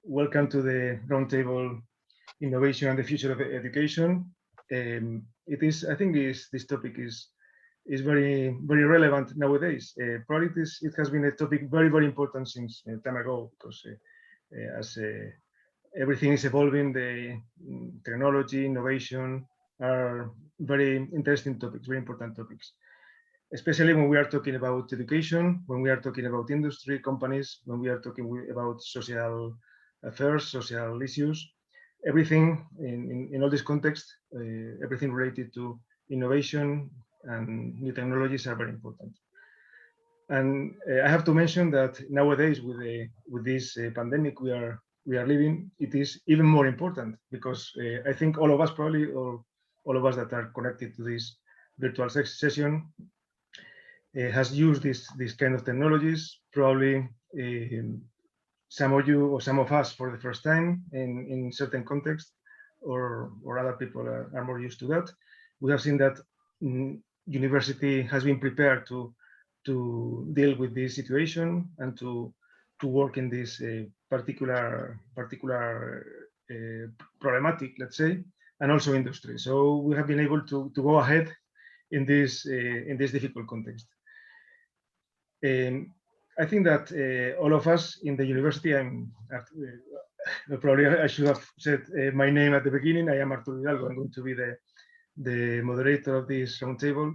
welcome to the roundtable innovation and the future of education. I think this topic is very relevant nowadays. Probably it has been a topic very important since time ago, because as everything is evolving, the technology, innovation are very interesting topics, very important topics. Especially when we are talking about education, when we are talking about industry, companies, when we are talking about social affairs, social issues, everything in all this context, everything related to innovation and new technologies are very important. And I have to mention that nowadays with this pandemic we are living, it is even more important, because I think all of us, probably all of us that are connected to this virtual session, has used this kind of technologies, probably some of you or some of us for the first time in certain context, or other people are more used to that. We have seen that university has been prepared to deal with this situation and to work in this particular problematic, let's say, and also industry. So we have been able to go ahead in this difficult context. I think that all of us in the university, probably I should have said my name at the beginning. I am Arturo Hidalgo. I'm going to be the moderator of this roundtable.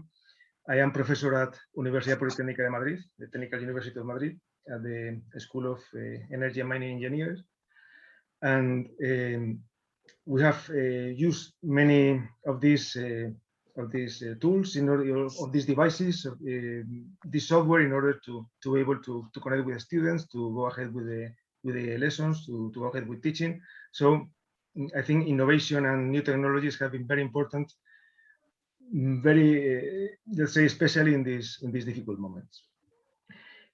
I am professor at Universidad Politécnica de Madrid, the Technical University of Madrid, at the School of Energy and Mining Engineers. And we have used many of these tools, in order of these devices, this software, in order to be able to connect with the students, to go ahead with the lessons, to go ahead with teaching. So I think innovation and new technologies have been very important, let's say, especially in these difficult moments.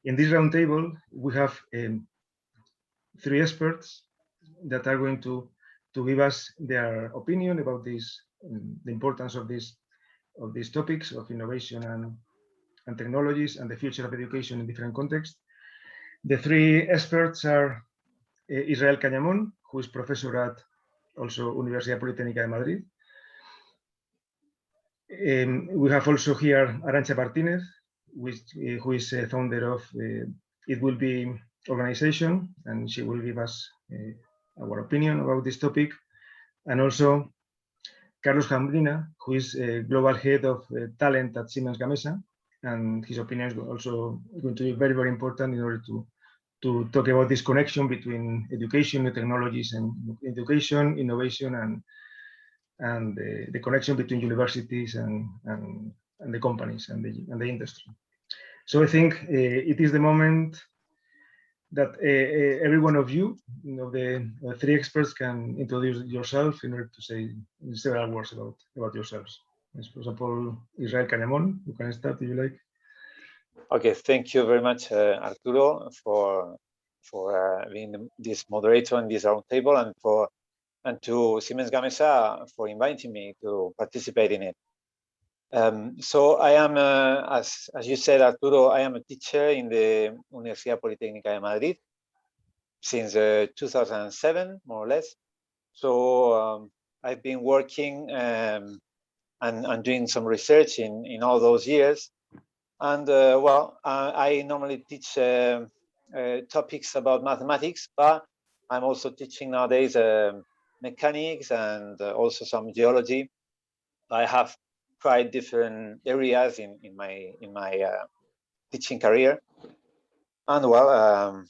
In this roundtable, we have 3 experts that are going to give us their opinion about this, the importance of these topics of innovation and technologies and the future of education in different contexts. The 3 experts are Israel Cañamón, who is professor at also Universidad Politécnica de Madrid. We have also here Arancha Martínez, who is a founder of It Will Be organization, and she will give us our opinion about this topic. And also Carlos Jambrina, who is global head of talent at Siemens Gamesa, and his opinion is also going to be very important in order to talk about this connection between education, new technologies, and education, innovation, and the connection between universities and the companies and the industry. So I think it is the moment that every one of you, the 3 experts, can introduce yourself in order to say several words about yourselves. For example, Israel Cañamón, you can start if you like. Okay, thank you very much, Arturo, for being this moderator in this roundtable, and to Siemens Gamesa for inviting me to participate in it. So I am, as you said, Arturo, I am a teacher in the Universidad Politécnica de Madrid since 2007, more or less. So I've been working and doing some research in all those years. And well, I normally teach topics about mathematics, but I'm also teaching nowadays mechanics and also some geology. I have tried different areas in my teaching career, and well,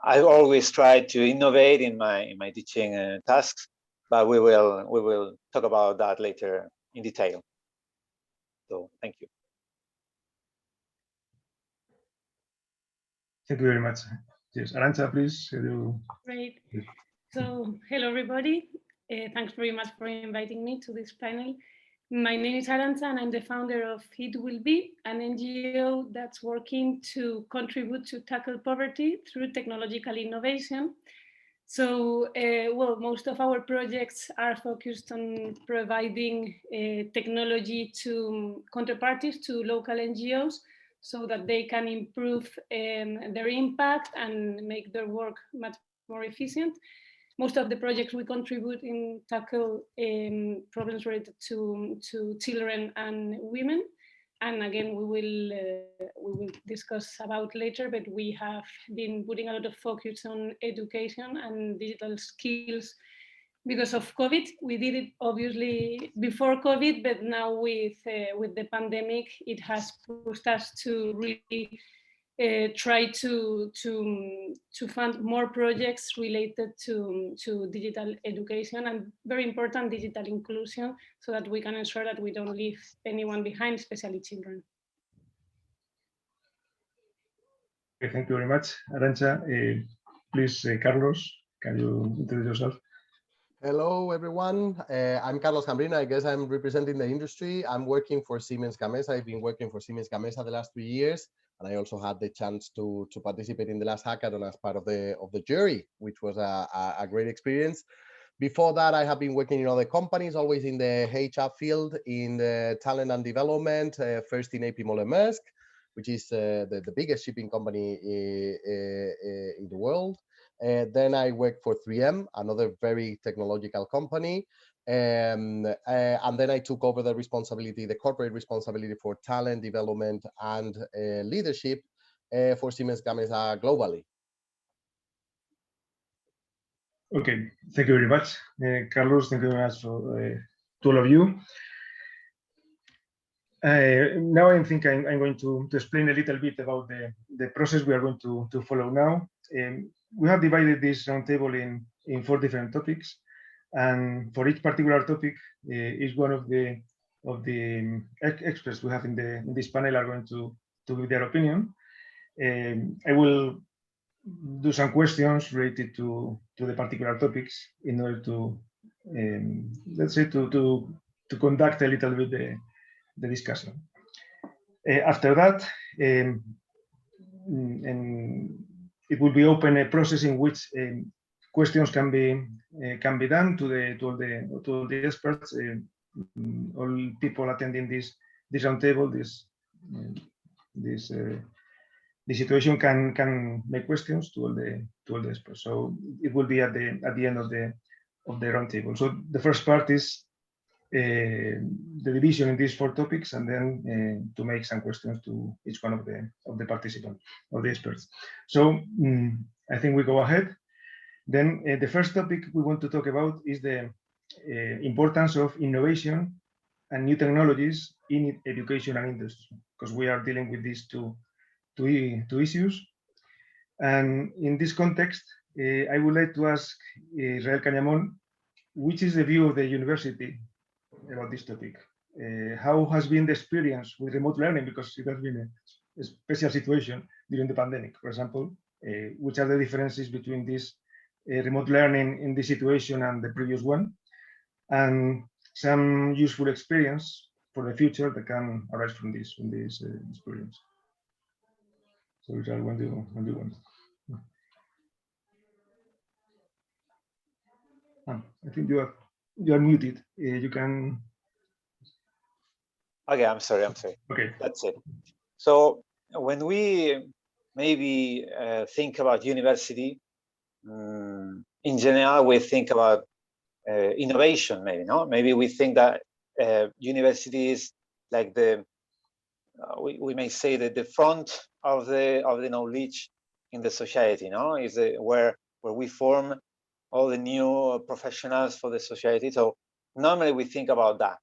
I always try to innovate in my teaching tasks. But we will talk about that later in detail. So thank you. Thank you very much. Yes, Arancha, please. Great. So hello, everybody. Thanks very much for inviting me to this panel. My name is Arancha, and I'm the founder of It Will Be, an NGO that's working to contribute to tackle poverty through technological innovation. So, well, most of our projects are focused on providing technology to counterparties, to local NGOs, so that they can improve their impact and make their work much more efficient. Most of the projects we contribute in tackle problems related to children and women. And again, we will discuss about later, but we have been putting a lot of focus on education and digital skills because of COVID. We did it obviously before COVID, but now with the pandemic, it has pushed us to really try to fund more projects related to digital education and very important digital inclusion, so that we can ensure that we don't leave anyone behind, especially children. Okay, thank you very much, Arancha. Please, Carlos, can you introduce yourself? Hello, everyone. I'm Carlos Jambrina. I guess I'm representing the industry. I'm working for Siemens Gamesa. I've been working for Siemens Gamesa the last 3 years, and I also had the chance to participate in the last hackathon as part of the jury, which was a great experience. Before that, I have been working in other companies, always in the HR field, in the talent and development, first in AP Moller Maersk, which is the biggest shipping company in the world. Then I worked for 3M, another very technological company. And then I took over the corporate responsibility for talent development and leadership for Siemens Gamesa globally. Okay, thank you very much, Carlos. Thank you very much to all of you. Now I think I'm going to explain a little bit about the process we are going to follow now. We have divided this roundtable in 4 different topics, and for each particular topic, each one of the experts we have in this panel are going to give their opinion. I will do some questions related to the particular topics in order to, let's say, to conduct a little bit the discussion. After that, it will be open a process in which questions can be done to all the experts, all people attending this roundtable. The situation can make questions to all the experts. So it will be at the end of the roundtable. So the first part is the division in these 4 topics, and then to make some questions to each one of the participants, of the experts. So I think we go ahead. Then the first topic we want to talk about is the importance of innovation and new technologies in education and industry, because we are dealing with these two issues. And in this context, I would like to ask Israel Cañamón, which is the view of the university about this topic? How has been the experience with remote learning? Because it has been a special situation during the pandemic, for example. Which are the differences between this remote learning in this situation and the previous one? And some useful experience for the future that can arise from this experience. So Israel, when do you want? I think you are muted. You can. Okay, I'm sorry. Okay, that's it. So when we maybe think about university, in general, we think about innovation. Maybe we think that university is like we may say that the front of the knowledge in the society. Is where we form all the new professionals for the society. So normally we think about that.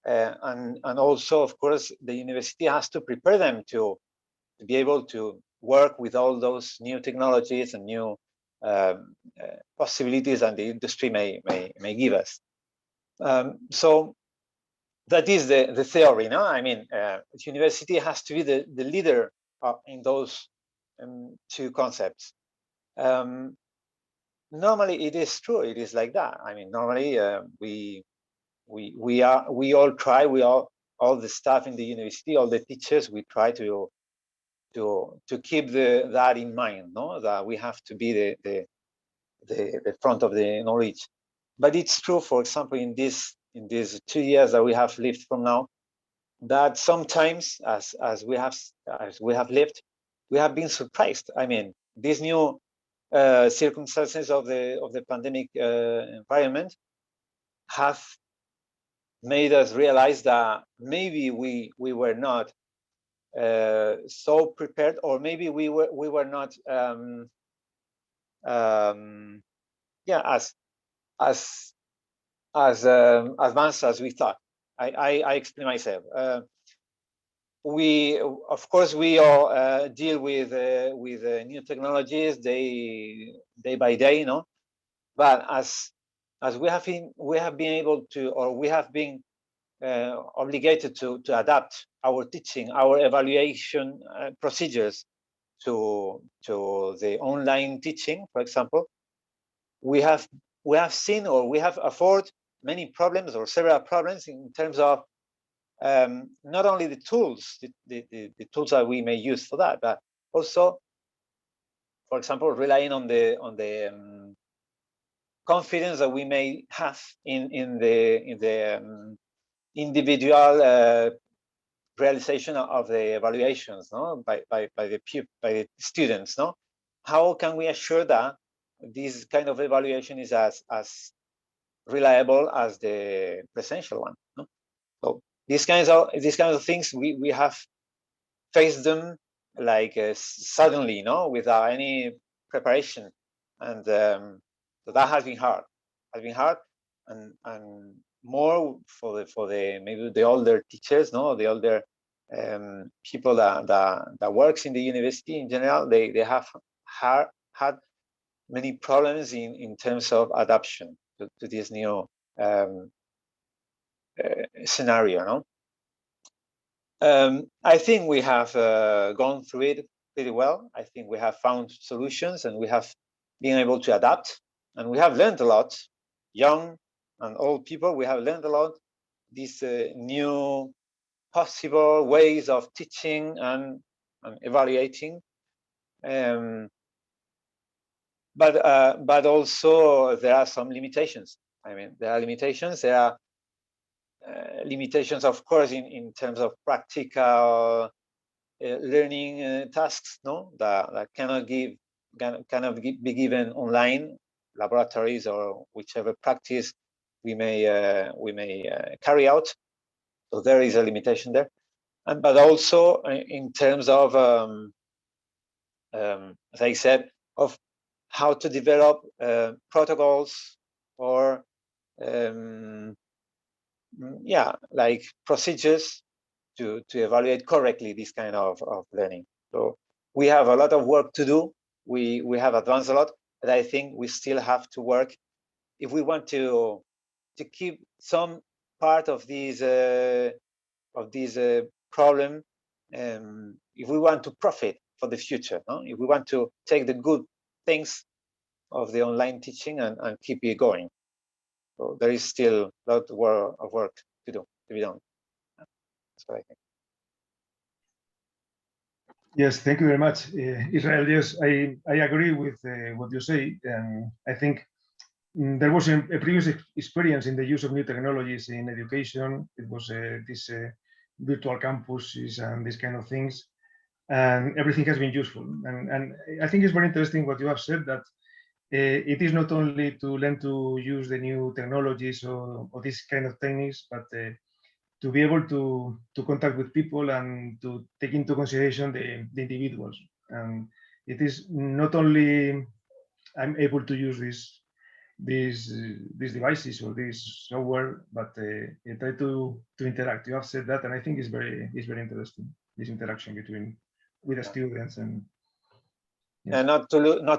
And also, of course, the university has to prepare them to be able to work with all those new technologies and new possibilities that the industry may give us. So that is the theory. I mean, the university has to be the leader in those 2 concepts. Normally, it is true. It is like that. I mean, normally we all try. All the staff in the university, all the teachers, we try to keep that in mind. That we have to be the front of the knowledge. But it's true, for example, in these 2 years that we have lived from now, that sometimes as we have lived, we have been surprised. I mean, these new circumstances of the pandemic environment have made us realize that maybe we were not so prepared, or maybe we were not as advanced as we thought. I explain myself. We, of course, we all deal with new technologies day by day, you know. But as we have been able to, or we have been obligated to adapt our teaching, our evaluation procedures to the online teaching, for example, we have seen, or we have afforded many problems, or several problems, in terms of not only the tools, the tools that we may use for that, but also, for example, relying on the confidence that we may have in the individual realization of the evaluations, no, by the students, no. How can we assure that this kind of evaluation is as reliable as the presential one, no? So these kinds of things, we have faced them like suddenly, no, without any preparation, and so that has been hard. And more for the maybe the older teachers, no, the older people that works in the university in general. They have had many problems in terms of adaptation to this new scenario, no? I think we have gone through it pretty well. I think we have found solutions, and we have been able to adapt, and we have learned a lot. Young and old people, we have learned a lot. These new possible ways of teaching and evaluating. But also there are some limitations. I mean, there are limitations. There are limitations, of course, in terms of practical learning tasks, no, that cannot be given online, laboratories or whichever practice we may carry out. So there is a limitation there, but also in terms of, as I said, of how to develop protocols or like procedures to evaluate correctly this kind of learning. So we have a lot of work to do. We have advanced a lot, but I think we still have to work if we want to keep some part of these problem. If we want to profit for the future, no? If we want to take the good things of the online teaching and keep it going. So there is still a lot of work to be done. That's what I think. Yes, thank you very much, Israel. Yes, I agree with what you say. I think there was a previous experience in the use of new technologies in education. It was this virtual campuses and these kind of things, and everything has been useful. And I think it's very interesting what you have said, that it is not only to learn to use the new technologies or this kind of techniques, but to be able to contact with people and to take into consideration the individuals. And it is not only I'm able to use these devices or this software, but try to interact. You have said that, and I think it's very interesting, this interaction with the students and. Yes. And not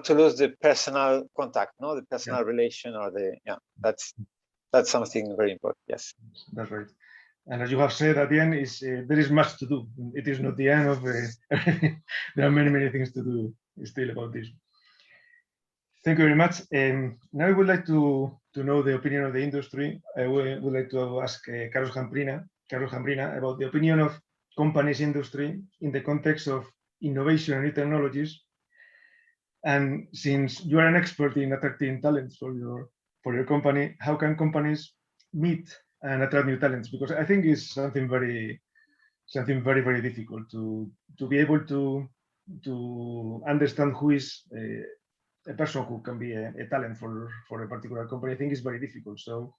to lose the personal contact, no, the personal relation, or that's something very important. Yes, that's right. And as you have said at the end, there is much to do. It is not the end of everything. There are many things to do still about this. Thank you very much. Now I would like to know the opinion of the industry. I would like to ask Carlos Jambrina about the opinion of companies industry in the context of innovation and new technologies. And since you are an expert in attracting talents for your company, how can companies meet and attract new talents? Because I think it's something very difficult to be able to understand who is a person who can be a talent for a particular company, I think is very difficult. So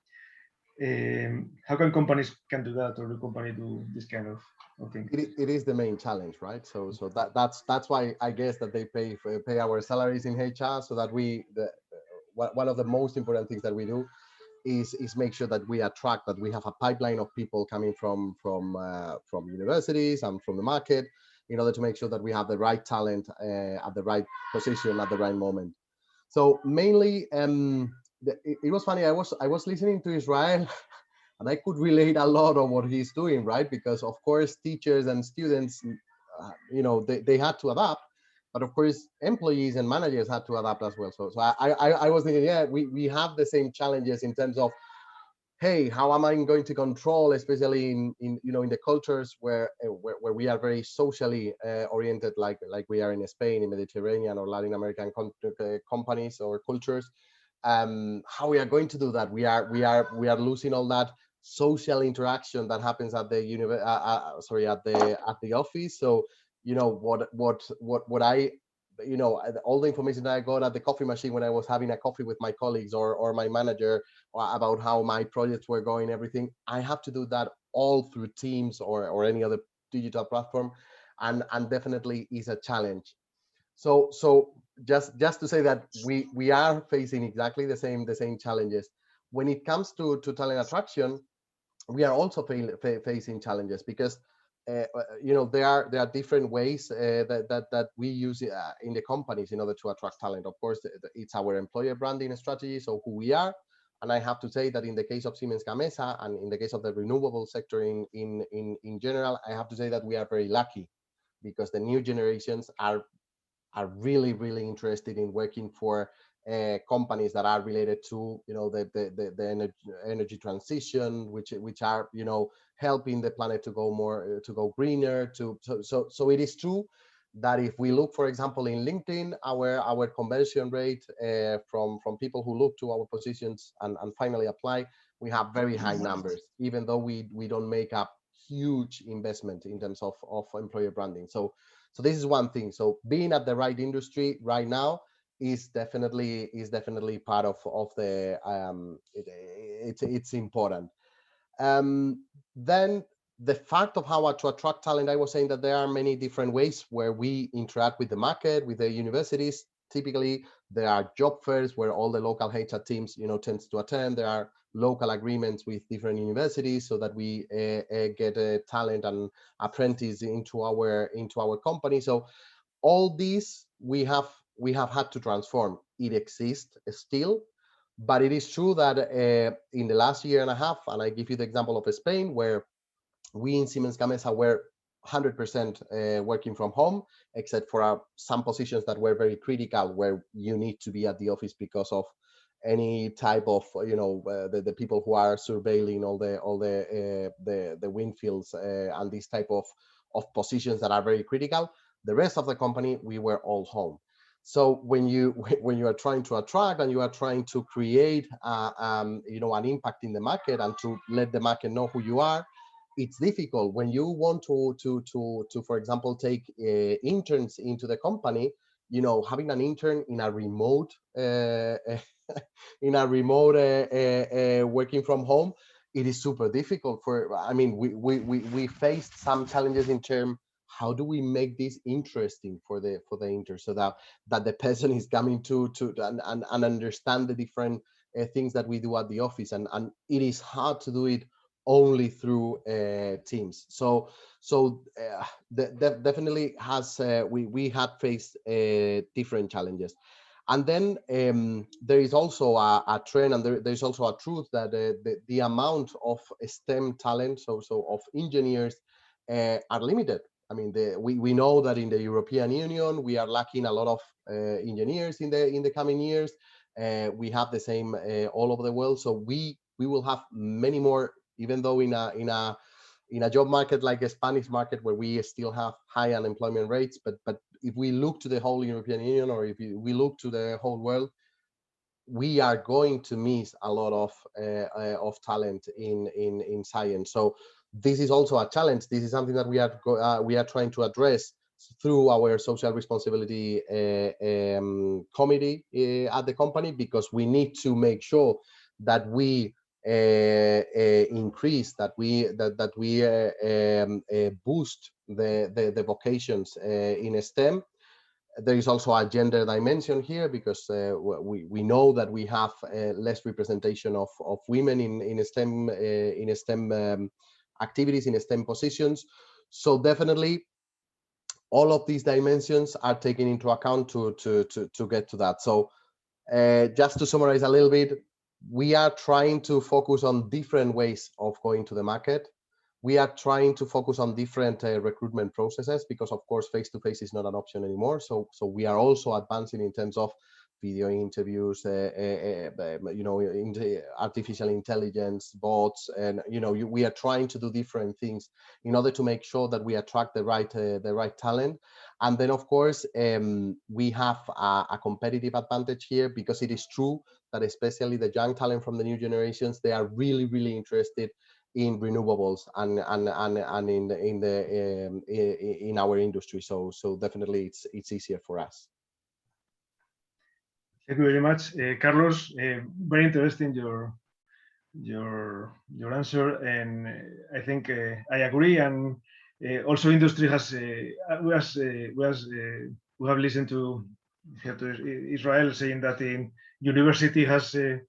how can companies can do that, or the company do this kind of thing? It is the main challenge, right? So that's why I guess that they pay our salaries in HR, so that one of the most important things that we do is make sure that we attract, that we have a pipeline of people coming from universities and from the market, in order to make sure that we have the right talent at the right position at the right moment. So mainly, it was funny. I was listening to Israel, and I could relate a lot on what he's doing, right? Because of course, teachers and students, they had to adapt, but of course, employees and managers had to adapt as well. So I was thinking, yeah, we have the same challenges in terms of, hey, how am I going to control, especially in the cultures where we are very socially oriented, like we are in Spain, in Mediterranean or Latin American companies or cultures. How we are going to do that? We are losing all that social interaction that happens at the at the office. So what I all the information that I got at the coffee machine when I was having a coffee with my colleagues or my manager about how my projects were going, everything, I have to do that all through Teams or any other digital platform, and definitely is a challenge. So just to say that we are facing exactly the same challenges. When it comes to talent attraction, we are also facing challenges, because there are different ways that we use in the companies in order to attract talent. Of course, it's our employer branding strategy, so who we are. And I have to say that in the case of Siemens Gamesa, and in the case of the renewable sector in general, I have to say that we are very lucky, because the new generations are really interested in working for companies that are related to the energy transition, which are helping the planet to go greener. So it is true that if we look, for example, in LinkedIn, our conversion rate from people who look to our positions and finally apply, we have very high numbers, even though we don't make a huge investment in terms of employer branding. So this is one thing. So being at the right industry right now is definitely part of the it's important. Then the fact of how to attract talent, I was saying that there are many different ways where we interact with the market, with the universities. Typically, there are job fairs where all the local HR teams tends to attend. There are local agreements with different universities so that we get talent and apprentice into our company. So all these we have had to transform. It exists still, but it is true that in the last year and a half, and I give you the example of Spain, where we in Siemens Gamesa were 100% working from home, except for some positions that were very critical, where you need to be at the office because of any type of the people who are surveilling all the wind fields and these type of positions that are very critical. The rest of the company, we were all home. So when you are trying to attract and you are trying to create an impact in the market and to let the market know who you are, it's difficult. When you want to for example, take interns into the company, having an intern in a remote working from home, it is super difficult. We faced some challenges in terms, how do we make this interesting for the intern, so that the person is coming to and understand the different things that we do at the office, and it is hard to do it only through Teams. So definitely has we had faced different challenges. And then there is also a trend, and there's also a truth that the amount of STEM talent, so of engineers, are limited. I mean, we know that in the European Union we are lacking a lot of engineers in the coming years. We have the same all over the world. So we will have many more, even though in a job market like a Spanish market where we still have high unemployment rates. But if we look to the whole European Union, or if we look to the whole world, we are going to miss a lot of talent in science. So this is also a challenge. This is something that we are trying to address through our social responsibility committee at the company, because we need to make sure that we increase, that we boost the vocations in STEM. There is also a gender dimension here, because we know that we have less representation of women in STEM activities, in STEM positions. So definitely all of these dimensions are taken into account to get to that. So just to summarize a little bit, we are trying to focus on different ways of going to the market. We are trying to focus on different recruitment processes, because of course face-to-face is not an option anymore. So we are also advancing in terms of video interviews, artificial intelligence, bots, and we are trying to do different things in order to make sure that we attract the right talent. And then of course we have a competitive advantage here, because it is true that especially the young talent from the new generations, they are really interested in renewables and in our industry. So definitely it's easier for us. Thank you very much, Carlos. Very interesting your answer, and I think I agree. And also, industry has we have listened to Israel saying that in university has been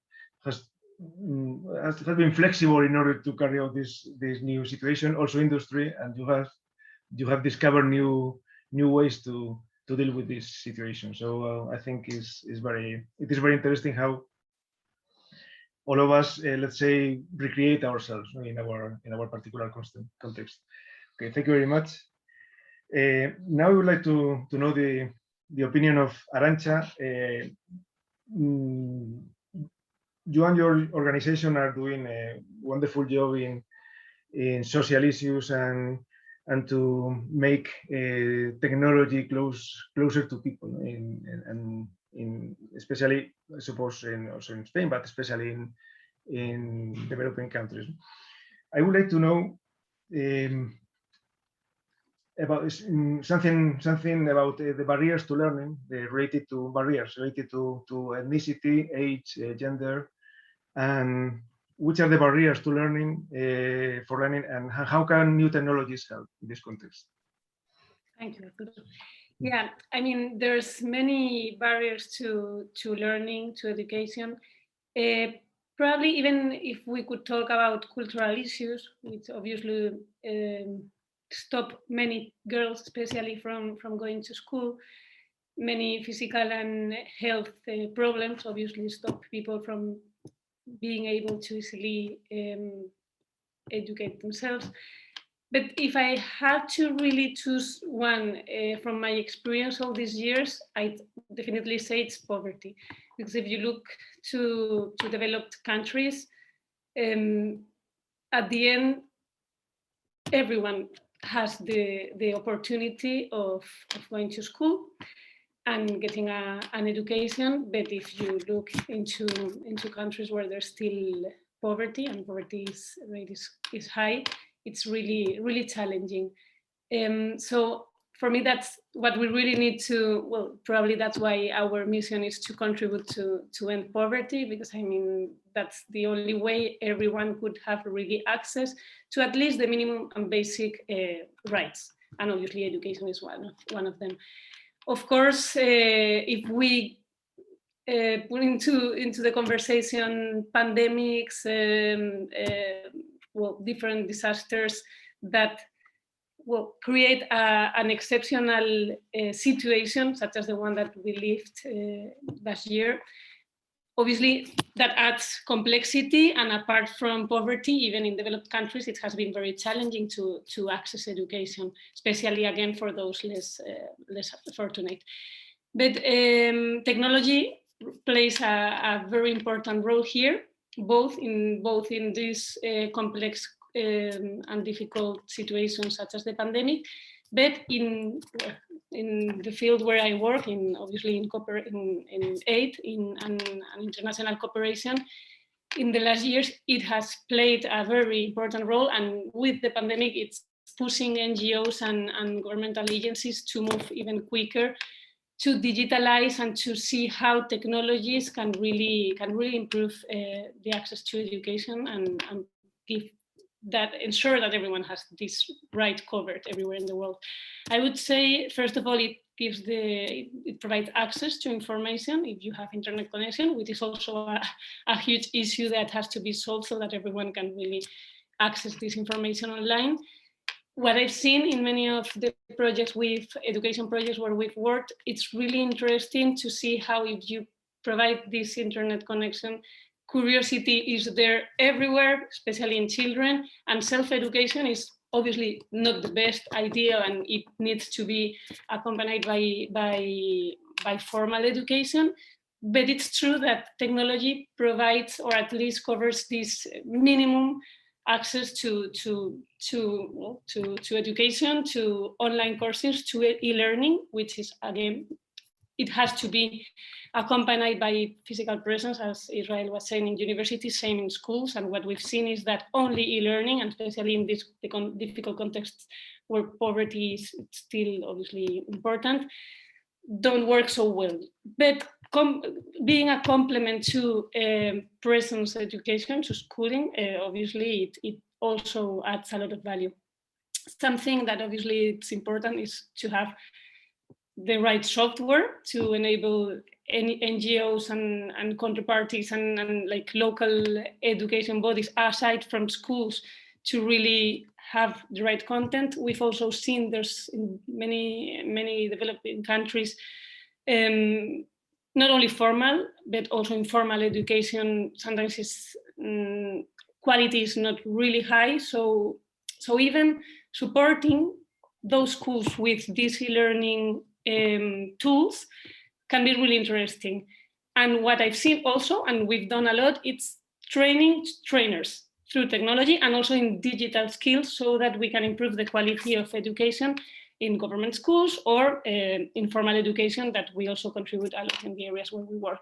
flexible in order to carry out this new situation. Also, industry, and you have discovered new ways to deal with this situation. So I think it is very interesting how all of us, let's say, recreate ourselves in our particular context. Okay, thank you very much. Now we would like to know the opinion of Arancha. You and your organization are doing a wonderful job in social issues and to make technology closer to people, in especially, I suppose, also in Spain, but especially in developing countries. I would like to know about something about the barriers to learning, related to ethnicity, age, gender, and which are the barriers to learning, for learning, and how can new technologies help in this context? Thank you. Yeah, I mean, there's many barriers to learning, to education. Probably even if we could talk about cultural issues, which obviously stop many girls, especially from going to school. Many physical and health problems obviously stop people from being able to easily educate themselves. But if I had to really choose one from my experience all these years, I'd definitely say it's poverty. Because if you look to developed countries, at the end, everyone has the opportunity of going to school and getting an education. But if you look into countries where there's still poverty, and poverty rate is high, it's really challenging. So for me, that's what we really need to, well, probably that's why our mission is to contribute to end poverty, because I mean, that's the only way everyone could have really access to at least the minimum and basic rights. And obviously education is one of them. Of course, if we put into the conversation pandemics, well, different disasters that will create an exceptional situation, such as the one that we lived last year. Obviously, that adds complexity, and apart from poverty, even in developed countries, it has been very challenging to access education, especially again for those less fortunate. But technology plays a very important role here, both in these complex and difficult situations such as the pandemic, but in the field where I work, obviously in aid and international cooperation, in the last years it has played a very important role, and with the pandemic it's pushing NGOs and governmental agencies to move even quicker to digitalize and to see how technologies can really improve the access to education and ensure that everyone has this right covered everywhere in the world. I would say, first of all, it provides access to information if you have internet connection, which is also a huge issue that has to be solved so that everyone can really access this information online. What I've seen in many of the projects education projects where we've worked, it's really interesting to see how if you provide this internet connection, curiosity is there everywhere, especially in children, and self-education is obviously not the best idea, and it needs to be accompanied by formal education. But it's true that technology provides, or at least covers, this minimum access to education, to online courses, to e-learning, which is, again, it has to be accompanied by physical presence, as Israel was saying, in universities, same in schools. And what we've seen is that only e-learning, and especially in this difficult contexts where poverty is still obviously important, don't work so well. But being a complement to presence education, to schooling, obviously it also adds a lot of value. Something that obviously it's important is to have the right software to enable any NGOs and counterparties and like local education bodies aside from schools to really have the right content. We've also seen there's in many developing countries not only formal but also informal education. Sometimes is quality is not really high. So even supporting those schools with these e-learning tools can be really interesting. And what I've seen also, and we've done a lot, it's training trainers through technology and also in digital skills so that we can improve the quality of education in government schools or informal education that we also contribute a lot in the areas where we work.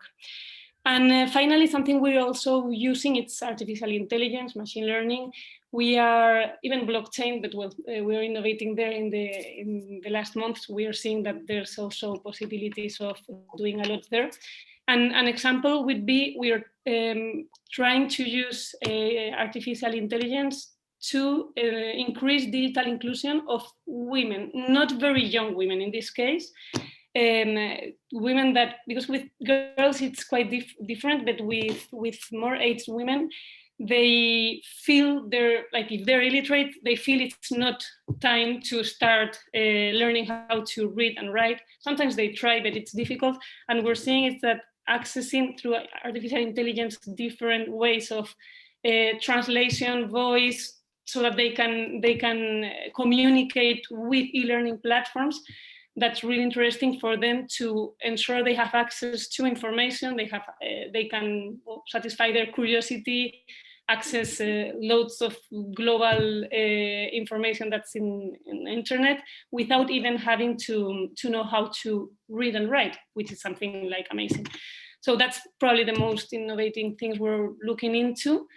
And finally, something we're also using, it's artificial intelligence, machine learning. We are even blockchain, but we're innovating there in the last months. We are seeing that there's also possibilities of doing a lot there. And an example would be we're trying to use artificial intelligence to increase digital inclusion of women, not very young women in this case. Women that, because with girls it's quite different, but with more aged women, they feel like if they're illiterate, they feel it's not time to start learning how to read and write. Sometimes they try, but it's difficult. And we're seeing is that accessing through artificial intelligence different ways of translation, voice, so that they can communicate with e-learning platforms. That's really interesting for them to ensure they have access to information. They can satisfy their curiosity, access loads of global information that's in the internet without even having to know how to read and write, which is something like amazing. So that's probably the most innovating things we're looking into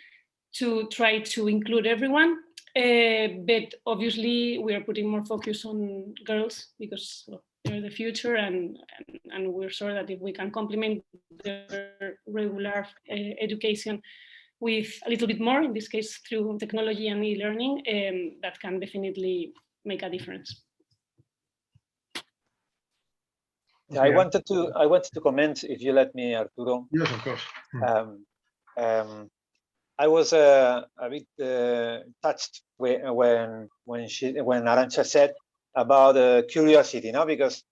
to try to include everyone. But obviously we are putting more focus on girls because they're the future, and we're sure that if we can complement their regular education with a little bit more, in this case through technology and e-learning, that can definitely make a difference. Yeah, I wanted to comment, if you let me, Arturo. Yes, of course. I was a bit touched when Arancha said about curiosity, because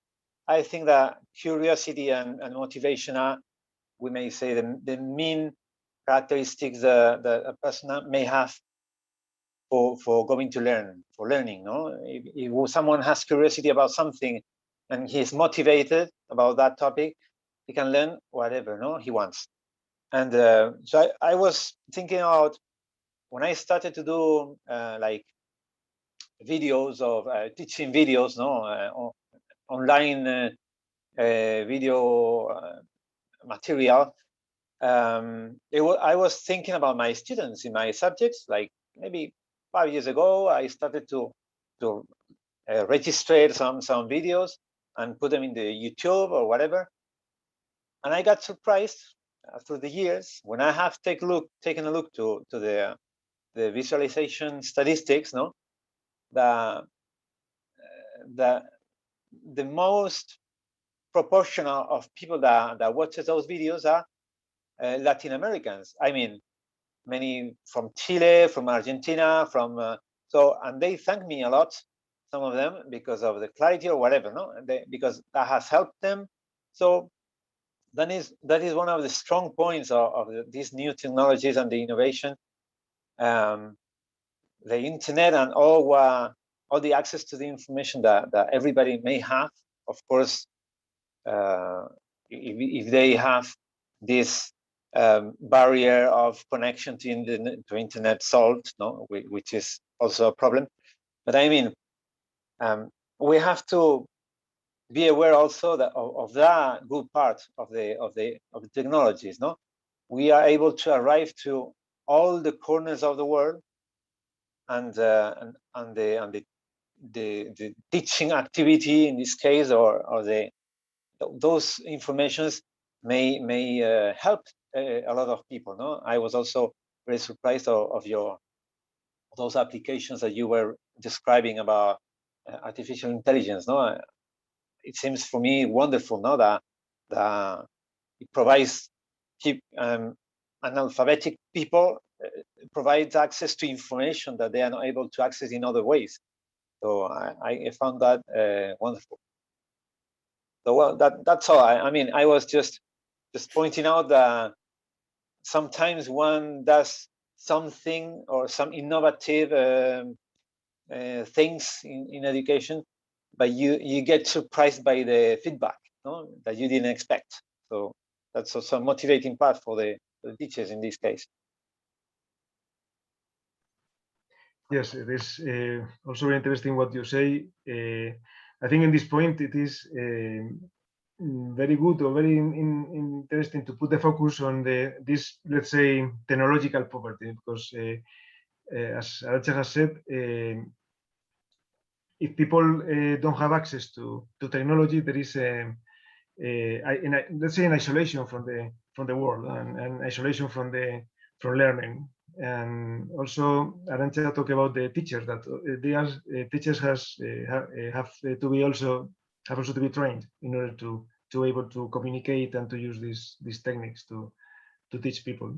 I think that curiosity and motivation are, we may say, the main characteristics that a person may have for going to learn, for learning. If someone has curiosity about something and he's motivated about that topic, he can learn whatever he wants. And so I was thinking about when I started to do like videos of teaching videos, online video material. I was thinking about my students in my subjects. Like maybe 5 years ago, I started to register some videos and put them in the YouTube or whatever. And I got surprised through the years when I have taken a look to the visualization statistics, no, the most proportional of people that watches those videos are Latin Americans. I mean, many from Chile, from Argentina, from and they thank me a lot, some of them, because of the clarity or whatever, no, because that has helped them. So that is one of the strong points of these new technologies and the innovation, the internet and all the access to the information that everybody may have. Of course, if they have this barrier of connection to internet solved, no, which is also a problem. But I mean, we have to be aware also that of that good part of the technologies. No, we are able to arrive to all the corners of the world, and the teaching activity in this case, or those informations may help a lot of people. No, I was also very surprised of those applications that you were describing about artificial intelligence. No, it seems for me wonderful. No, that it provides analphabetic people provides access to information that they are not able to access in other ways. So I found that wonderful. So well, that's all. I mean, I was just pointing out that sometimes one does something or some innovative things in education, but you get surprised by the feedback, no, that you didn't expect. So that's also a motivating part for the teachers in this case. Yes, it is also very interesting what you say. I think in this point it is very good or very interesting to put the focus on this, let's say, technological poverty, because as Arancha has said, if people don't have access to technology, there is let's say an isolation from the world, and isolation from learning. And also Arancha talked about the teachers, that teachers have also to be trained in order to able to communicate and to use these techniques to teach people.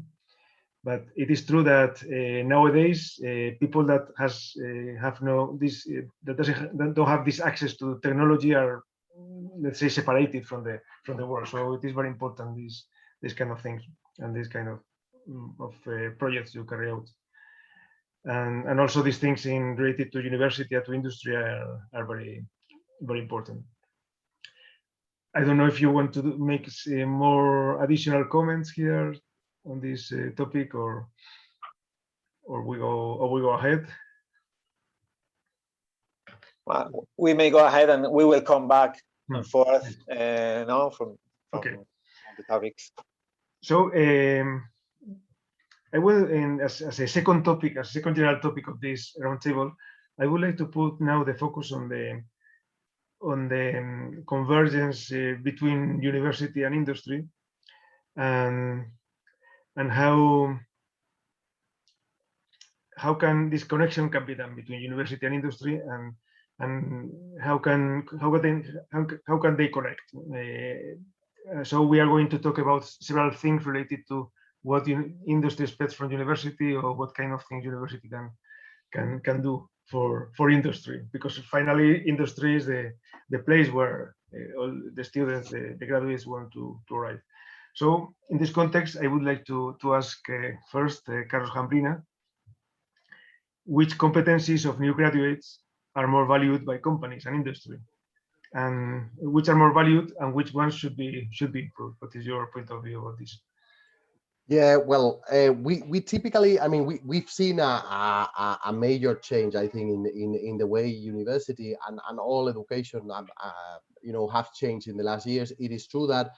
But it is true that nowadays people that don't have this access to technology are, let's say, separated from the world. So it is very important, this kind of things and this kind of projects you carry out, and also these things related to university and to industry are very, very important. I don't know if you want to make more additional comments here on this topic, or we go ahead. Well, we may go ahead, and we will come back and forth now from okay. the topics. So I will, as a second topic, as a second general topic of this roundtable, I would like to put now the focus on the convergence between university and industry, and how can this connection can be done between university and industry, and how can they connect. So we are going to talk about several things related to what industry expects from university, or what kind of things university can do for industry, because finally industry is the place where all the students, the graduates, want to arrive. So in this context, I would like to ask first Carlos Jambrina, which competencies of new graduates are more valued by companies and industry, and which are more valued and which ones should be improved? What is your point of view about this? Yeah, well, we typically, I mean, we've seen a major change, I think, in the way university and all education, have changed in the last years. It is true that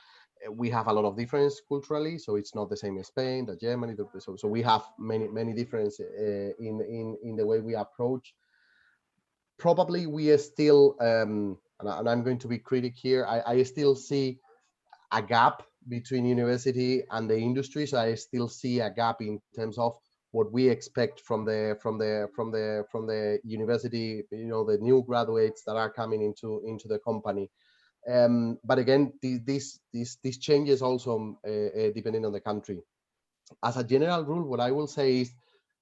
we have a lot of difference culturally, so it's not the same in Spain, the Germany. So we have many differences in the way we approach probably we are still, and I'm going to be critic here, I still see a gap between university and the industry. So I still see a gap in terms of what we expect from the university, the new graduates that are coming into the company. But again, these changes also depending on the country. As a general rule, what I will say is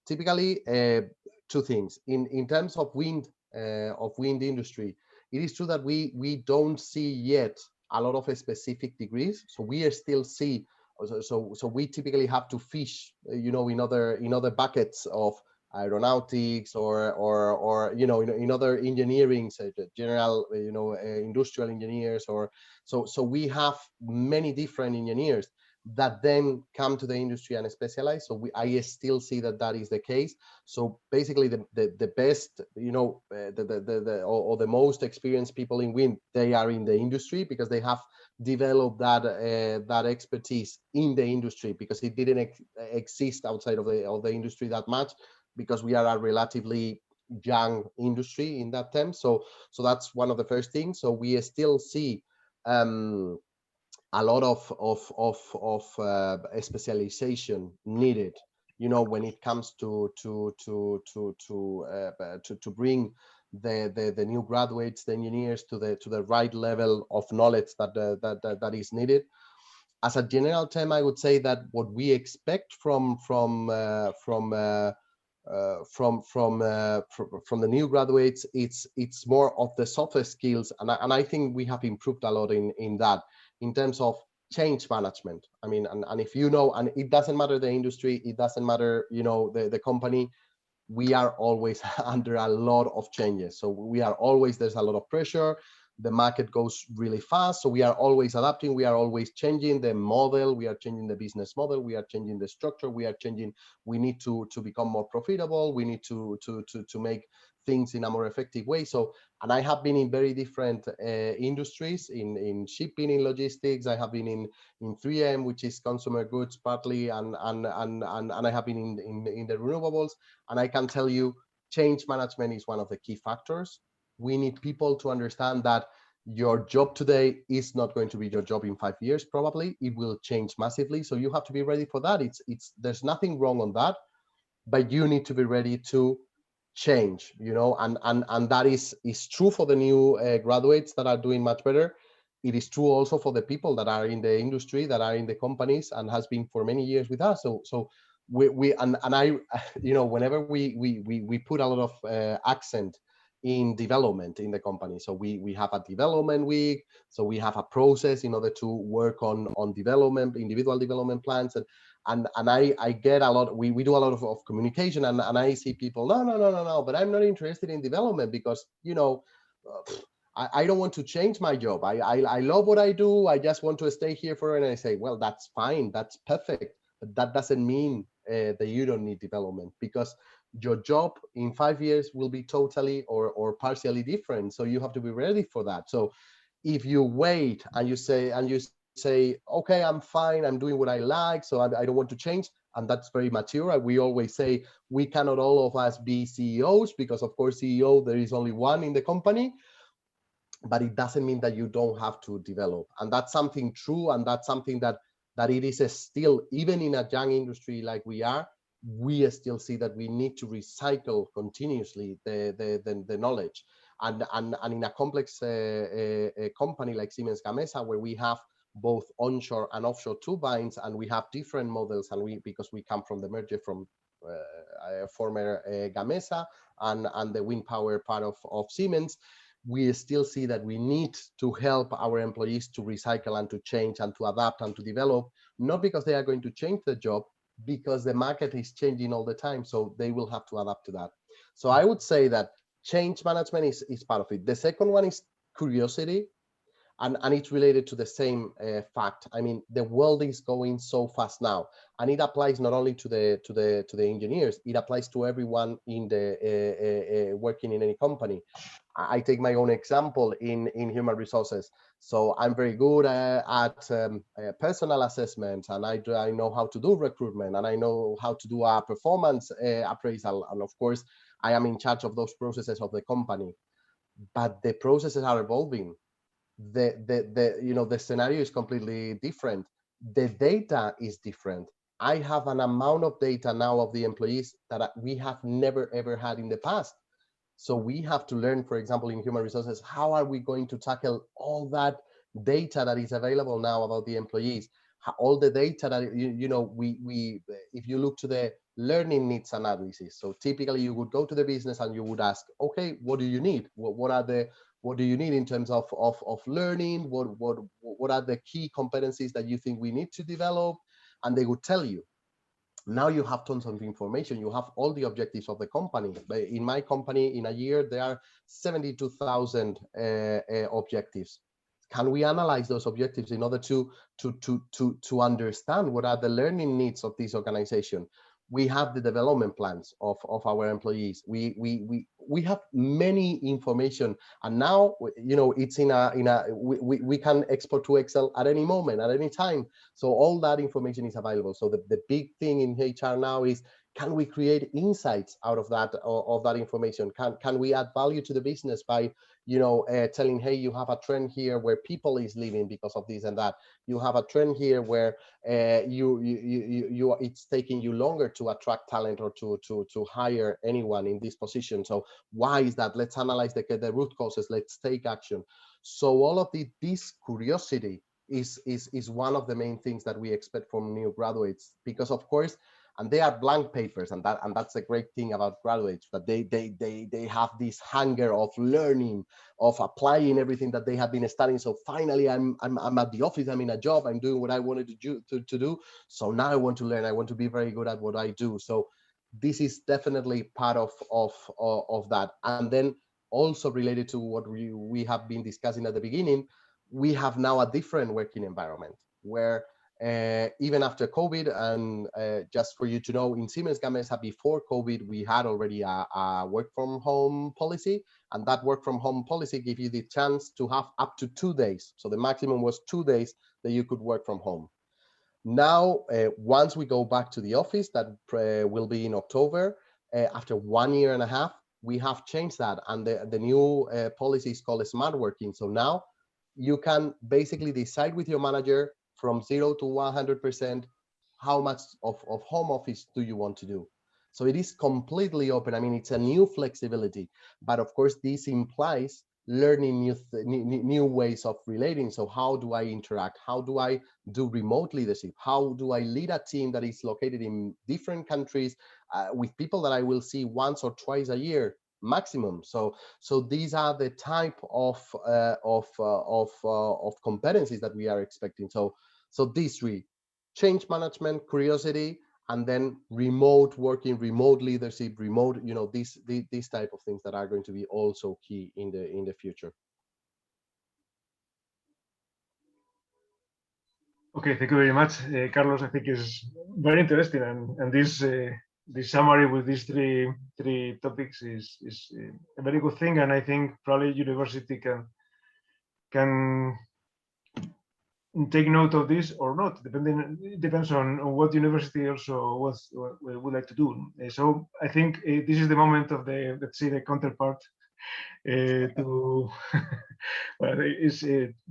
typically two things. In terms of wind industry, it is true that we don't see yet a lot of specific degrees. So we are still see. So we typically have to fish, in other buckets of aeronautics or in other engineering, general, industrial engineers, or so we have many different engineers that then come to the industry and specialize. So I still see that is the case. So basically the best, the most experienced people in wind, they are in the industry because they have developed that expertise in the industry, because it didn't exist outside of the industry that much, because we are a relatively young industry in that term. So that's one of the first things. So we still see a lot of specialization needed, when it comes to bring the new graduates, the engineers, to the right level of knowledge that is needed. As a general term, I would say that what we expect from the new graduates, it's more of the softer skills, and I think we have improved a lot in that, in terms of change management. I mean, and if and it doesn't matter the industry, it doesn't matter, the company, we are always under a lot of changes. So we are always, there's a lot of pressure. The market goes really fast. So we are always adapting. We are always changing the model. We are changing the business model. We are changing the structure. We are changing. We need to become more profitable. We need to make things in a more effective way. So, and I have been in very different industries, in shipping, in logistics. I have been in 3M, which is consumer goods partly, and I have been in the renewables. And I can tell you, change management is one of the key factors. We need people to understand that your job today is not going to be your job in 5 years. Probably it will change massively. So you have to be ready for that. There's nothing wrong on that, but you need to be ready to change, and that is true for the new graduates that are doing much better. It is true also for the people that are in the industry, that are in the companies, and has been for many years with us. So we and I, whenever we put a lot of accent in development in the company. So we have a development week. So we have a process in order to work on development, individual development plans, and I get a lot. We do a lot of communication, and I see people, no, but I'm not interested in development because I don't want to change my job. I love what I do. I just want to stay here for. And I say, well, that's fine, that's perfect, but that doesn't mean that you don't need development, because your job in 5 years will be totally or partially different. So you have to be ready for that. So if you wait and you say, okay, I'm fine, I'm doing what I like, so I don't want to change, and that's very mature. We always say we cannot all of us be CEOs, because of course CEO, there is only one in the company, but it doesn't mean that you don't have to develop. And that's something true, and that's something that it is still, even in a young industry like we are, we still see that we need to recycle continuously the knowledge. And in a complex company like Siemens Gamesa, where we have both onshore and offshore turbines, and we have different models, and because we come from the merger from former Gamesa and the wind power part of Siemens, we still see that we need to help our employees to recycle and to change and to adapt and to develop, not because they are going to change the job, because the market is changing all the time, so they will have to adapt to that. So I would say that change management is part of it. The second one is curiosity, and it's related to the same fact. I mean, the world is going so fast now, and it applies not only to the engineers, it applies to everyone in the working in any company. I take my own example in human resources. So I'm very good at personal assessment, and I know how to do recruitment, and I know how to do a performance appraisal. And of course, I am in charge of those processes of the company. but the processes are evolving. The scenario is completely different. The data is different. I have an amount of data now of the employees that we have never ever had in the past. So we have to learn, for example, in human resources, how are we going to tackle all that data that is available now about the employees? All the data that, we if you look to the learning needs analysis, so typically you would go to the business and you would ask, okay, what do you need? What do you need in terms of learning? What are the key competencies that you think we need to develop? And they would tell you. Now you have tons of information. You have all the objectives of the company. In my company, in a year, there are 72,000 objectives. Can we analyze those objectives in order to understand what are the learning needs of this organization? We have the development plans of our employees. We have many information, and now it's we can export to Excel at any moment, at any time. So all that information is available. So the big thing in HR now is, can we create insights out of that information? Can we add value to the business by telling, hey, you have a trend here where people is leaving because of this and that. You have a trend here where it's taking you longer to attract talent or to hire anyone in this position. So why is that? Let's analyze the root causes. Let's take action. So all of this curiosity is one of the main things that we expect from new graduates, because of course, and they are blank papers, and that's a great thing about graduates, that they have this hunger of learning, of applying everything that they have been studying. So finally, I'm at the office, I'm in a job, I'm doing what I wanted to do. So now I want to learn, I want to be very good at what I do. So this is definitely part of that. And then also related to what we have been discussing at the beginning, we have now a different working environment where even after COVID, and just for you to know, in Siemens Gamesa before COVID, we had already a work from home policy, and that work from home policy gives you the chance to have up to 2 days. So the maximum was 2 days that you could work from home. Now, once we go back to the office, that will be in October, after 1.5 years, we have changed that, and the new policy is called smart working. So now you can basically decide with your manager from 0 to 100%, how much of home office do you want to do? So it is completely open. I mean, it's a new flexibility, but of course this implies learning new ways of relating. So how do I interact? How do I do remote leadership? How do I lead a team that is located in different countries with people that I will see once or twice a year maximum? So these are the type of competencies that we are expecting. So these three: change management, curiosity, and then remote working, remote leadership, remote, these type of things that are going to be also key in the future. Okay, thank you very much, Carlos. I think is very interesting, and this summary with these three topics is a very good thing, and I think probably university can take note of this or not, it depends on what university also would like to do. So I think this is the moment of let's say the counterpart to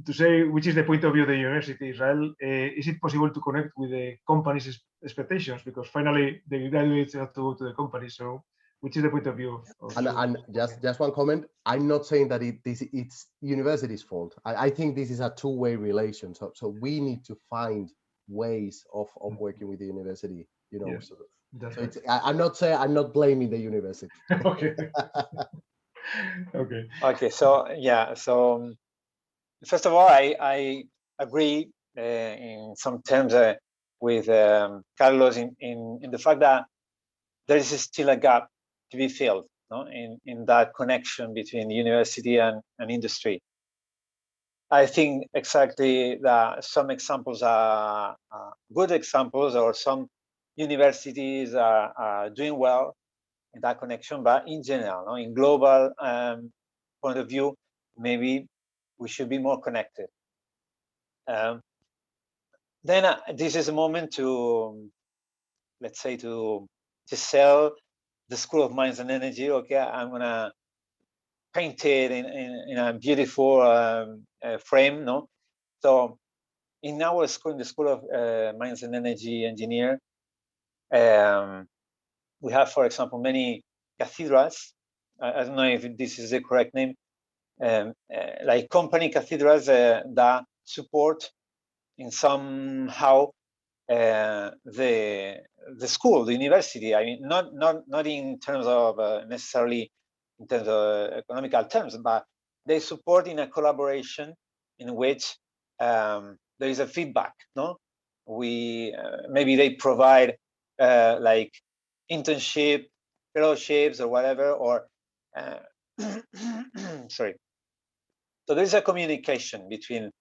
to say which is the point of view of the university. Israel, is it possible to connect with the company's expectations, because finally the graduates have to go to the company? So which is the point of view of and just one comment, I'm not saying that it's university's fault. I think this is a two-way relation, so we need to find ways of working with the university, Yes, so it's, I'm not blaming the university. Okay. Okay, so yeah, so first of all, I agree in some terms with Carlos in the fact that there is still a gap to be filled, in that connection between university and industry. I think exactly that some examples are good examples, or some universities are doing well in that connection, but in general, in global point of view, maybe we should be more connected. Then this is a moment to, let's say, to sell the School of Mines and Energy. Okay, I'm gonna painted in a beautiful frame, no? So in our school, in the School of Mines and Energy Engineer, we have, for example, many cathedrals. I don't know if this is the correct name, like company cathedrals that support in somehow the school, the university. I mean, not in terms of necessarily in terms of economical terms, but they support in a collaboration in which there is a feedback. No, we maybe they provide like internship, fellowships, or whatever, or sorry. So there is a communication between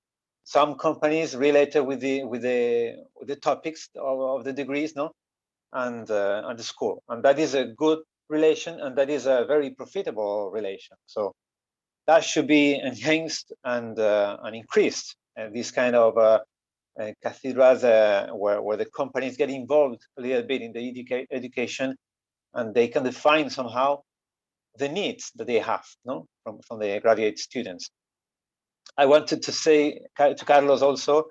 some companies related with the topics of the degrees, no, and the school, and that is a good relation, and that is a very profitable relation. So that should be enhanced and increased. This kind of cathedrals where the companies get involved a little bit in the education, and they can define somehow the needs that they have, no, from the graduate students. I wanted to say to Carlos also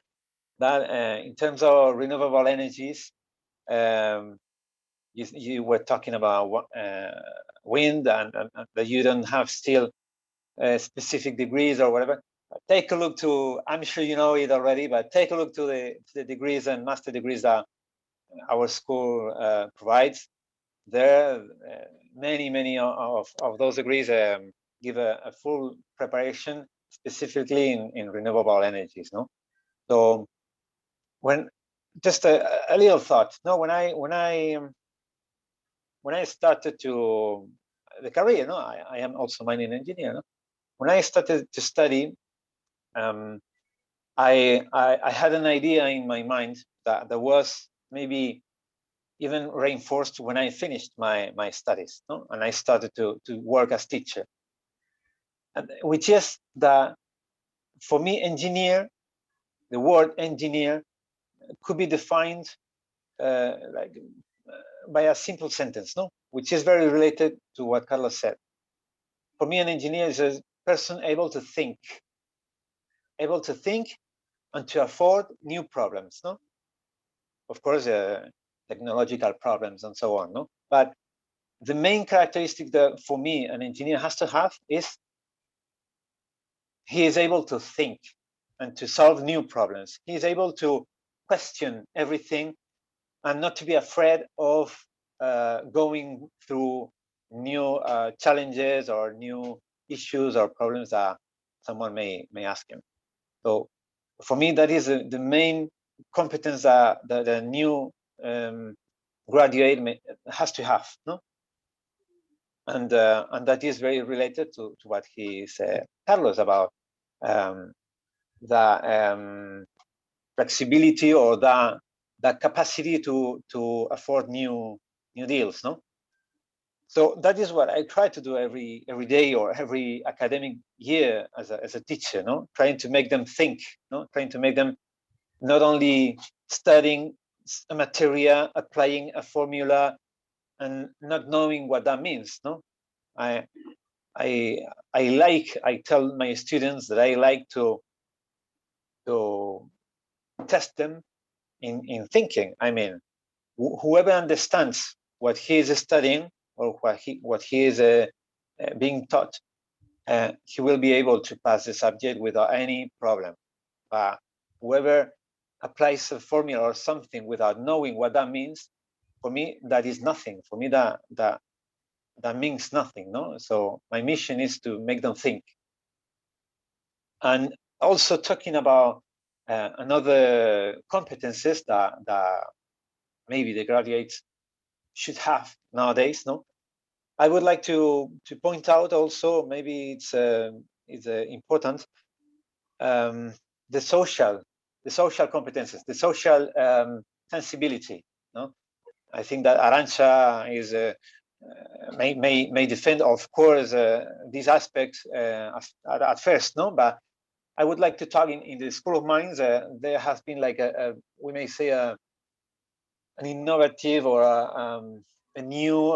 that in terms of renewable energies, you were talking about wind and that you don't have still specific degrees or whatever. Take a look to, I'm sure you know it already, but take a look to the degrees and master degrees that our school provides. There, many of those degrees give a full preparation specifically in renewable energies, no? So when just a little thought, no, when I started to the career, no, I am also mining engineer, no? When I started to study, I had an idea in my mind that was maybe even reinforced when I finished my studies, no? And I started to work as teacher, and which is that for me, engineer, the word engineer could be defined by a simple sentence, no, which is very related to what Carlos said. For me, an engineer is a person able to think and to afford new problems, no? Of course, technological problems and so on, no? But the main characteristic that for me an engineer has to have is he is able to think and to solve new problems. He is able to question everything and not to be afraid of going through new challenges or new issues or problems that someone may ask him. So for me, that is the main competence that the new graduate has to have, no? And that is very related to what he said, Carlos, about the flexibility or the capacity to afford new deals, no? So that is what I try to do every day or every academic year as a teacher, no? Trying to make them think, no? Trying to make them not only studying a material, applying a formula, and not knowing what that means, no? I tell my students that I like to test them in thinking. I mean, whoever understands what he is studying or what he is being taught, he will be able to pass the subject without any problem. But whoever applies a formula or something without knowing what that means, for me that is nothing. For me that means nothing, no? So my mission is to make them think. And also talking about another competences that maybe the graduates should have nowadays, no? I would like to point out also, maybe it's important, the social competences, the social sensibility, no? I think that Arancha is may defend, of course, these aspects at first, no? But I would like to talk in the School of Mines. There has been like we may say an innovative or a new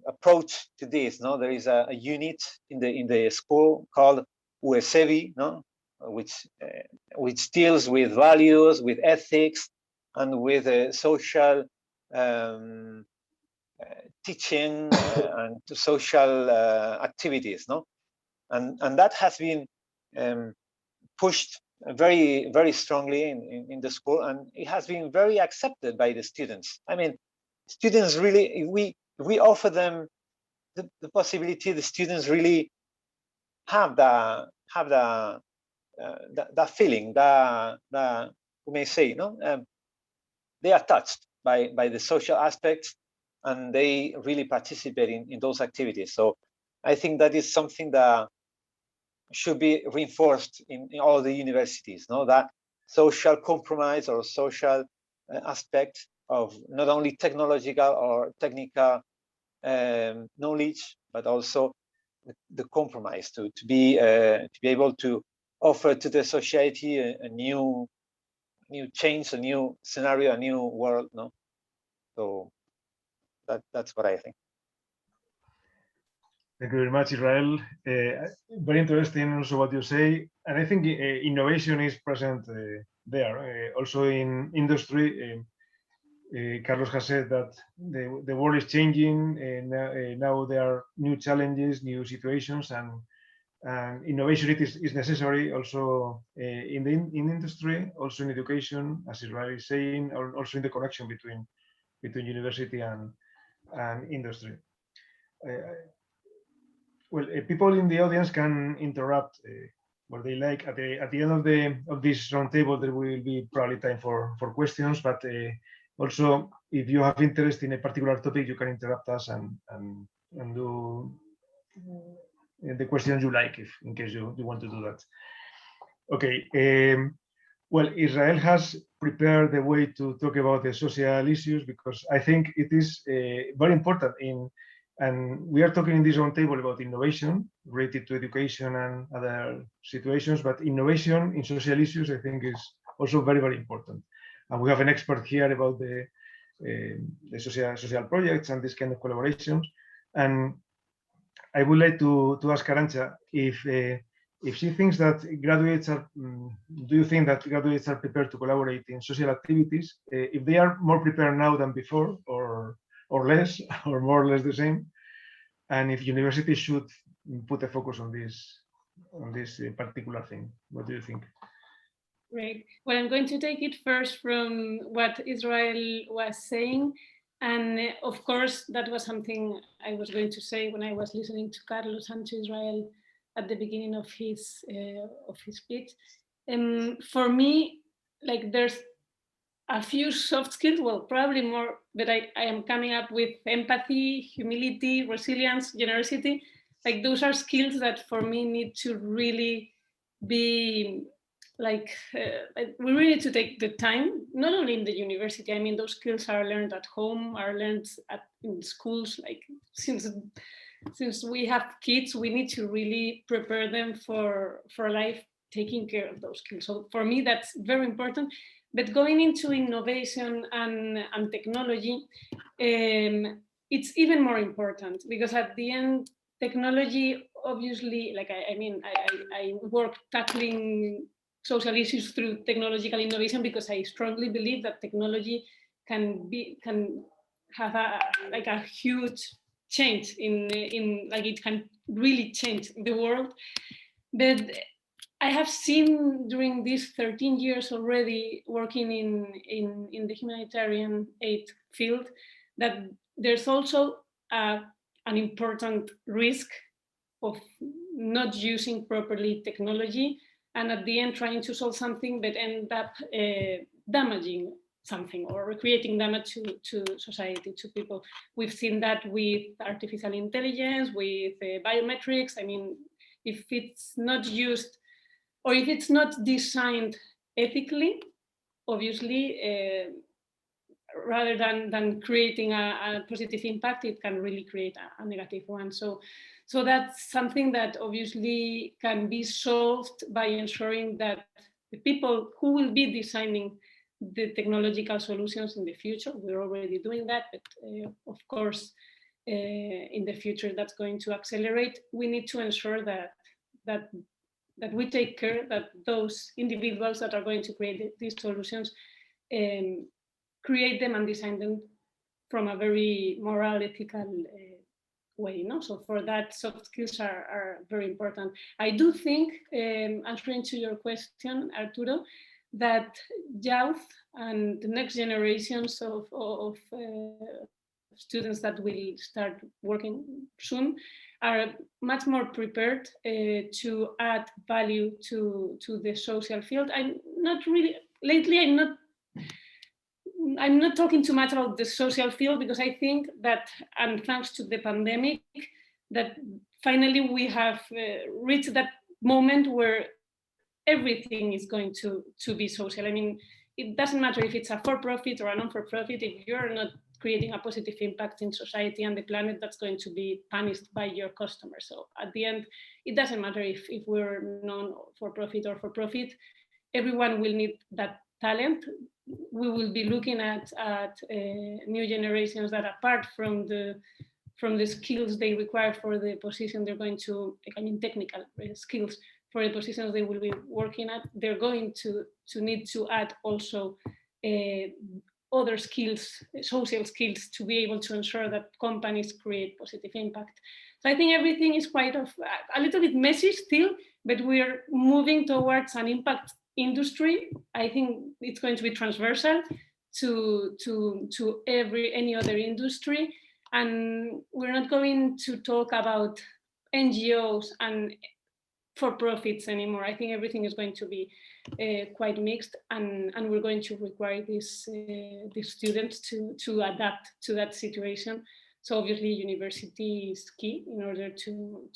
approach to this. No, there is a unit in the school called USEVI, no, which deals with values, with ethics, and with social teaching and social activities, no, and that has been pushed very strongly in the school, and it has been very accepted by the students. I mean, students really, if we offer them the possibility, the students really have that feeling, that we may say, no, they are touched by the social aspects, and they really participate in those activities. So I think that is something that should be reinforced in all the universities, no, that social compromise or social aspect of not only technological or technical knowledge, but also the compromise to be able to offer to the society a new change, a new scenario, a new world, no. So that's what I think. Thank you very much, Israel. Very interesting also what you say. And I think innovation is present there. Also in industry, Carlos has said that the world is changing. Now there are new challenges, new situations, and innovation is necessary also in industry, also in education, as Israel is saying, or also in the connection between university and industry. Well, people in the audience can interrupt what they like. At the end of this roundtable, there will be probably time for questions. But also, if you have interest in a particular topic, you can interrupt us and do the questions you like, if in case you want to do that. Okay. Well, Israel has prepared the way to talk about the social issues, because I think it is very important and we are talking in this roundtable about innovation related to education and other situations, but innovation in social issues, I think, is also very important. And we have an expert here about the social projects and this kind of collaborations. And I would like to ask Arancha if she thinks that graduates are, do you think that graduates are prepared to collaborate in social activities? If they are more prepared now than before, or less, or more or less the same, and if universities should put a focus on this particular thing. What do you think? Great. Well, I'm going to take it first from what Israel was saying. And of course, that was something I was going to say when I was listening to Carlos and to Israel at the beginning of his speech. For me, like, there's a few soft skills, well, probably more, but I am coming up with empathy, humility, resilience, generosity. Like, those are skills that for me need to really be like, we really need to take the time, not only in the university. I mean, those skills are learned at home, are learned in schools. Like, since we have kids, we need to really prepare them for life, taking care of those skills. So for me, that's very important. But going into innovation and technology, it's even more important, because at the end, technology, obviously, like, I work tackling social issues through technological innovation, because I strongly believe that technology can have a huge change in like, it can really change the world. But I have seen during these 13 years already working in the humanitarian aid field that there's also an important risk of not using properly technology, and at the end trying to solve something but end up damaging something or creating damage to society, to people. We've seen that with artificial intelligence, with biometrics. I mean, if it's not used, or if it's not designed ethically, obviously, rather than creating a positive impact, it can really create a negative one. So that's something that obviously can be solved by ensuring that the people who will be designing the technological solutions in the future. We're already doing that, but of course, in the future that's going to accelerate. We need to ensure that we take care that those individuals that are going to create these solutions create them and design them from a very moral, ethical way. No? So for that, soft skills are very important. I do think, answering to your question, Arturo, that youth and the next generations of students that will start working soon are much more prepared to add value to the social field. I'm not really, lately I'm not talking too much about the social field, because I think that, and thanks to the pandemic, that finally we have reached that moment where everything is going to be social. I mean, it doesn't matter if it's a for-profit or a non-for-profit. If you're not creating a positive impact in society and the planet, that's going to be punished by your customers. So at the end, it doesn't matter if we're non-for-profit or for-profit. Everyone will need that talent. We will be looking at new generations that, apart from the skills they require for the position they're going to, I mean, technical skills for the positions they will be working at, they're going to need to add also other skills, social skills, to be able to ensure that companies create positive impact. So I think everything is quite a little bit messy still, but we're moving towards an impact industry. I think it's going to be transversal to any other industry, and we're not going to talk about NGOs and for-profits anymore. I think everything is going to be quite mixed, and we're going to require these students to adapt to that situation. So obviously, university is key in order to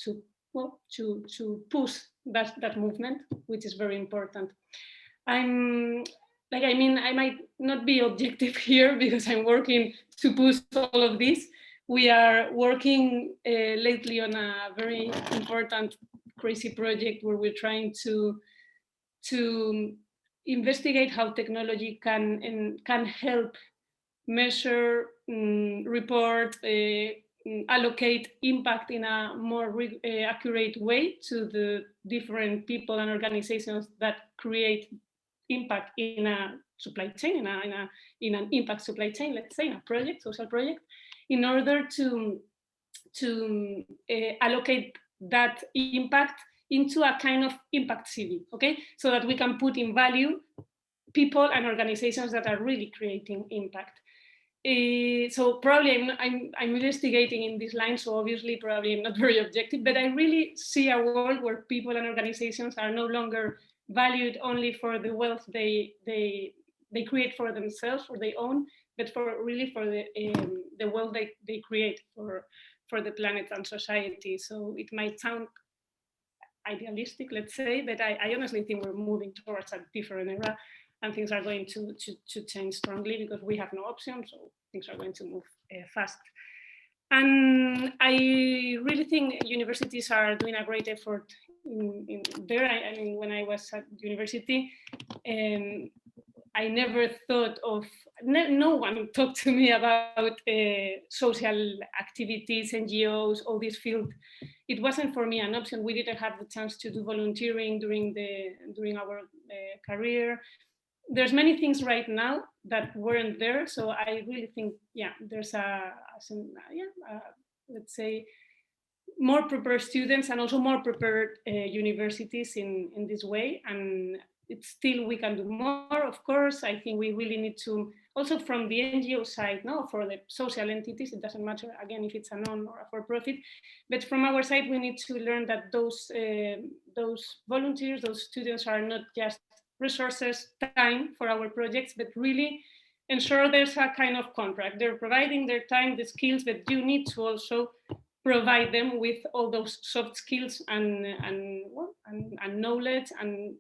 push that movement, which is very important. I might not be objective here because I'm working to push all of this. We are working lately on a very important, crazy project where we're trying to investigate how technology can help measure, report, allocate impact in a more accurate way to the different people and organizations that create impact in a supply chain, in an impact supply chain, let's say, in a project, social project, in order to allocate that impact into a kind of impact CV, okay? So that we can put in value people and organizations that are really creating impact. So probably I'm investigating in this line, so obviously probably I'm not very objective, but I really see a world where people and organizations are no longer valued only for the wealth they create for themselves or they own, but for the wealth they create for the planet and society. So it might sound idealistic, let's say, but I honestly think we're moving towards a different era, and things are going to change strongly because we have no option, so things are going to move fast. And I really think universities are doing a great effort in there. I mean, when I was at university, I never thought of, no one talked to me about social activities, NGOs, all this field. It wasn't for me an option. We didn't have the chance to do volunteering during our career. There's many things right now that weren't there. So I really think, yeah, there's let's say, more prepared students and also more prepared universities in this way. And it's still, we can do more, of course. I think we really need to, also from the NGO side, no, for the social entities, it doesn't matter, again, if it's a non or a for-profit, but from our side, we need to learn that those volunteers, those students are not just resources, time for our projects, but really ensure there's a kind of contract. They're providing their time, the skills, but you need to also provide them with all those soft skills and knowledge, and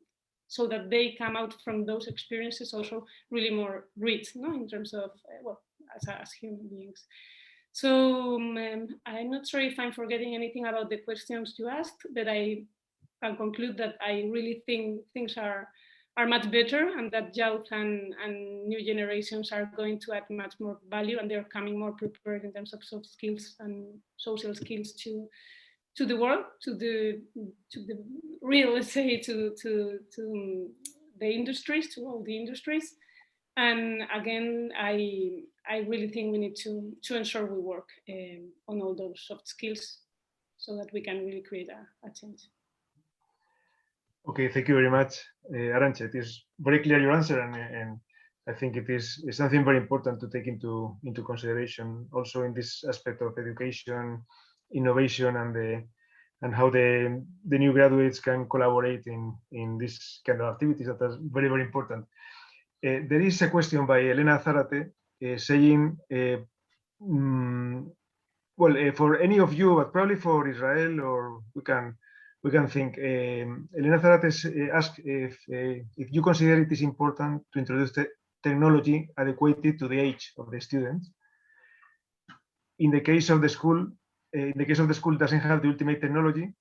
so that they come out from those experiences also really more rich, no, in terms of as human beings. So I'm not sure if I'm forgetting anything about the questions you asked, but I can conclude that I really think things are much better, and that youth and new generations are going to add much more value, and they're coming more prepared in terms of soft skills and social skills to the world, to the real, let's say, to the industries, to all the industries. And again, I really think we need to ensure we work on all those soft skills so that we can really create a change. Okay, thank you very much, Arancha. It is very clear your answer, and I think it is something very important to take into consideration also in this aspect of education, innovation, and how the new graduates can collaborate in this kind of activities that are very, very important. There is a question by Elena Zarate saying, for any of you, but probably for Israel, or we can think. Elena Zarate asked if you consider it is important to introduce technology adequately to the age of the students. In the case of the school, doesn't have the ultimate technology,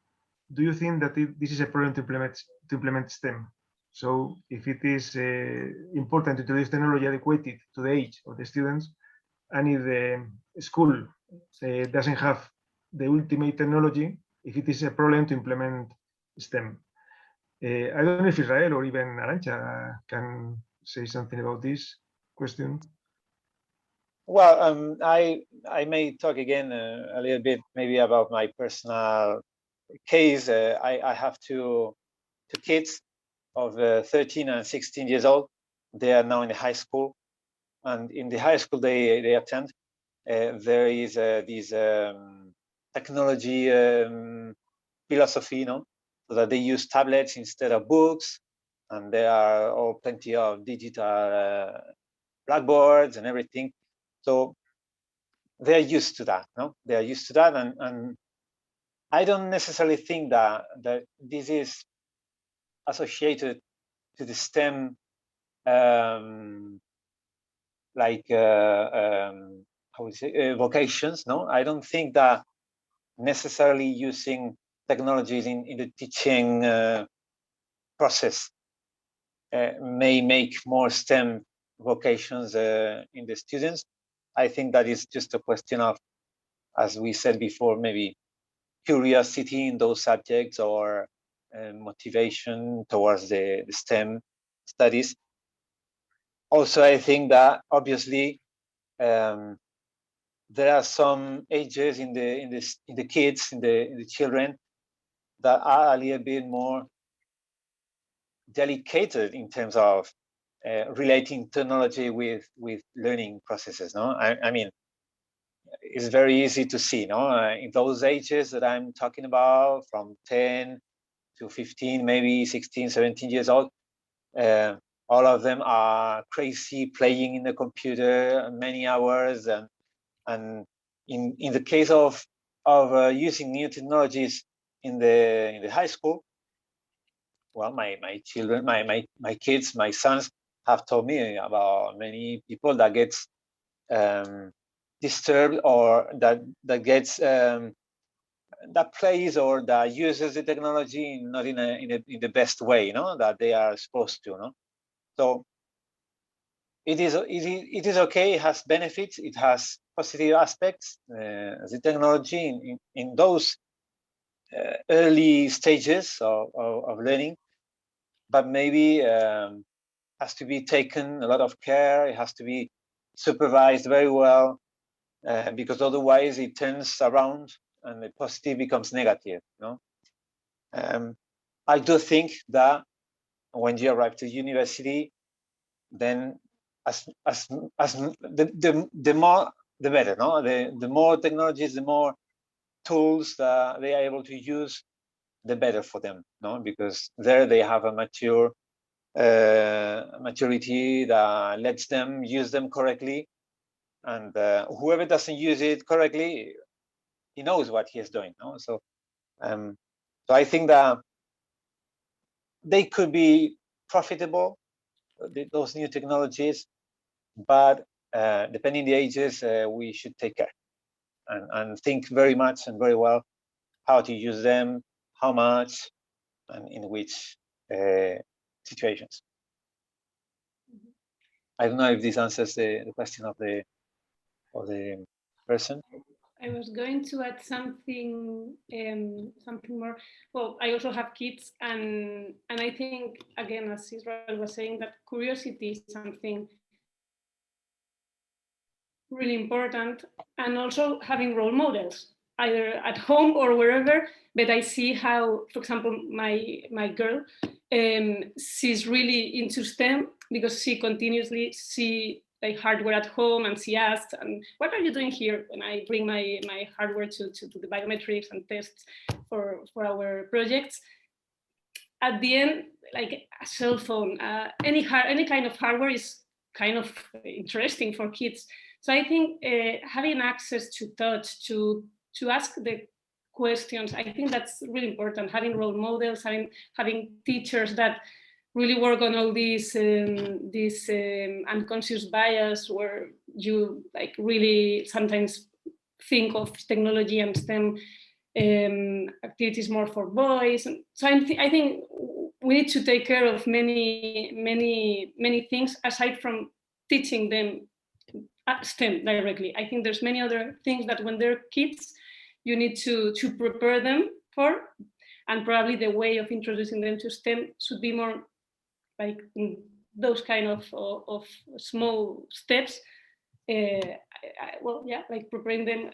do you think that this is a problem to implement STEM? So if it is important to introduce technology adequately to the age of the students, and if the school doesn't have the ultimate technology, if it is a problem to implement STEM. I don't know if Israel or even Arancha can say something about this question. Well, I may talk again a little bit maybe about my personal case. I have two kids of 13 and 16 years old. They are now in the high school, and in the high school they attend. There is this technology philosophy, so that they use tablets instead of books, and there are plenty of digital blackboards and everything. So they're used to that, They are used to that, and I don't necessarily think that this is associated to the STEM how would you say, vocations. No, I don't think that necessarily using technologies in the teaching process may make more STEM vocations in the students. I think that is just a question of, as we said before, maybe curiosity in those subjects or motivation towards the STEM studies. Also, I think that obviously there are some ages in the kids, in the children, that are a little bit more delicate in terms of relating technology with learning processes. No, I mean, it's very easy to see. In those ages that I'm talking about, from 10 to 15, maybe 16, 17 years old, all of them are crazy playing in the computer many hours, and in the case of using new technologies in the high school, well, my children, my kids, my sons have told me about many people that gets disturbed, or that gets that plays or that uses the technology not in the best way, that they are supposed to, So it is okay. It has benefits. It has positive aspects. The technology in those early stages of learning, but maybe has to be taken a lot of care. It has to be supervised very well, because otherwise it turns around and the positive becomes negative. I do think that when you arrive to university, then the more the better. The more technologies, the more tools that they are able to use, the better for them. Because there they have a maturity that lets them use them correctly, and whoever doesn't use it correctly, he knows what he is doing. So I think that they could be profitable, those new technologies, but depending the ages, we should take care and think very much and very well how to use them, how much, and in which situations. I don't know if this answers the question of the person. I was going to add something more. Well, I also have kids, and I think, again, as Israel was saying, that curiosity is something really important, and also having role models, either at home or wherever. But I see how, for example, my girl, she's really into STEM because she continuously see like hardware at home, and she asks, and what are you doing here? When I bring my hardware to the biometrics and tests for our projects. At the end, like a cell phone, any kind of hardware is kind of interesting for kids. So I think having access to touch, to ask the questions, I think that's really important. Having role models, having teachers that really work on all these unconscious bias, where you like really sometimes think of technology and STEM activities more for boys. So I think we need to take care of many things aside from teaching them STEM directly. I think there's many other things that when they're kids, you need to prepare them for, and probably the way of introducing them to STEM should be more like those kind of small steps. Well, yeah, like preparing them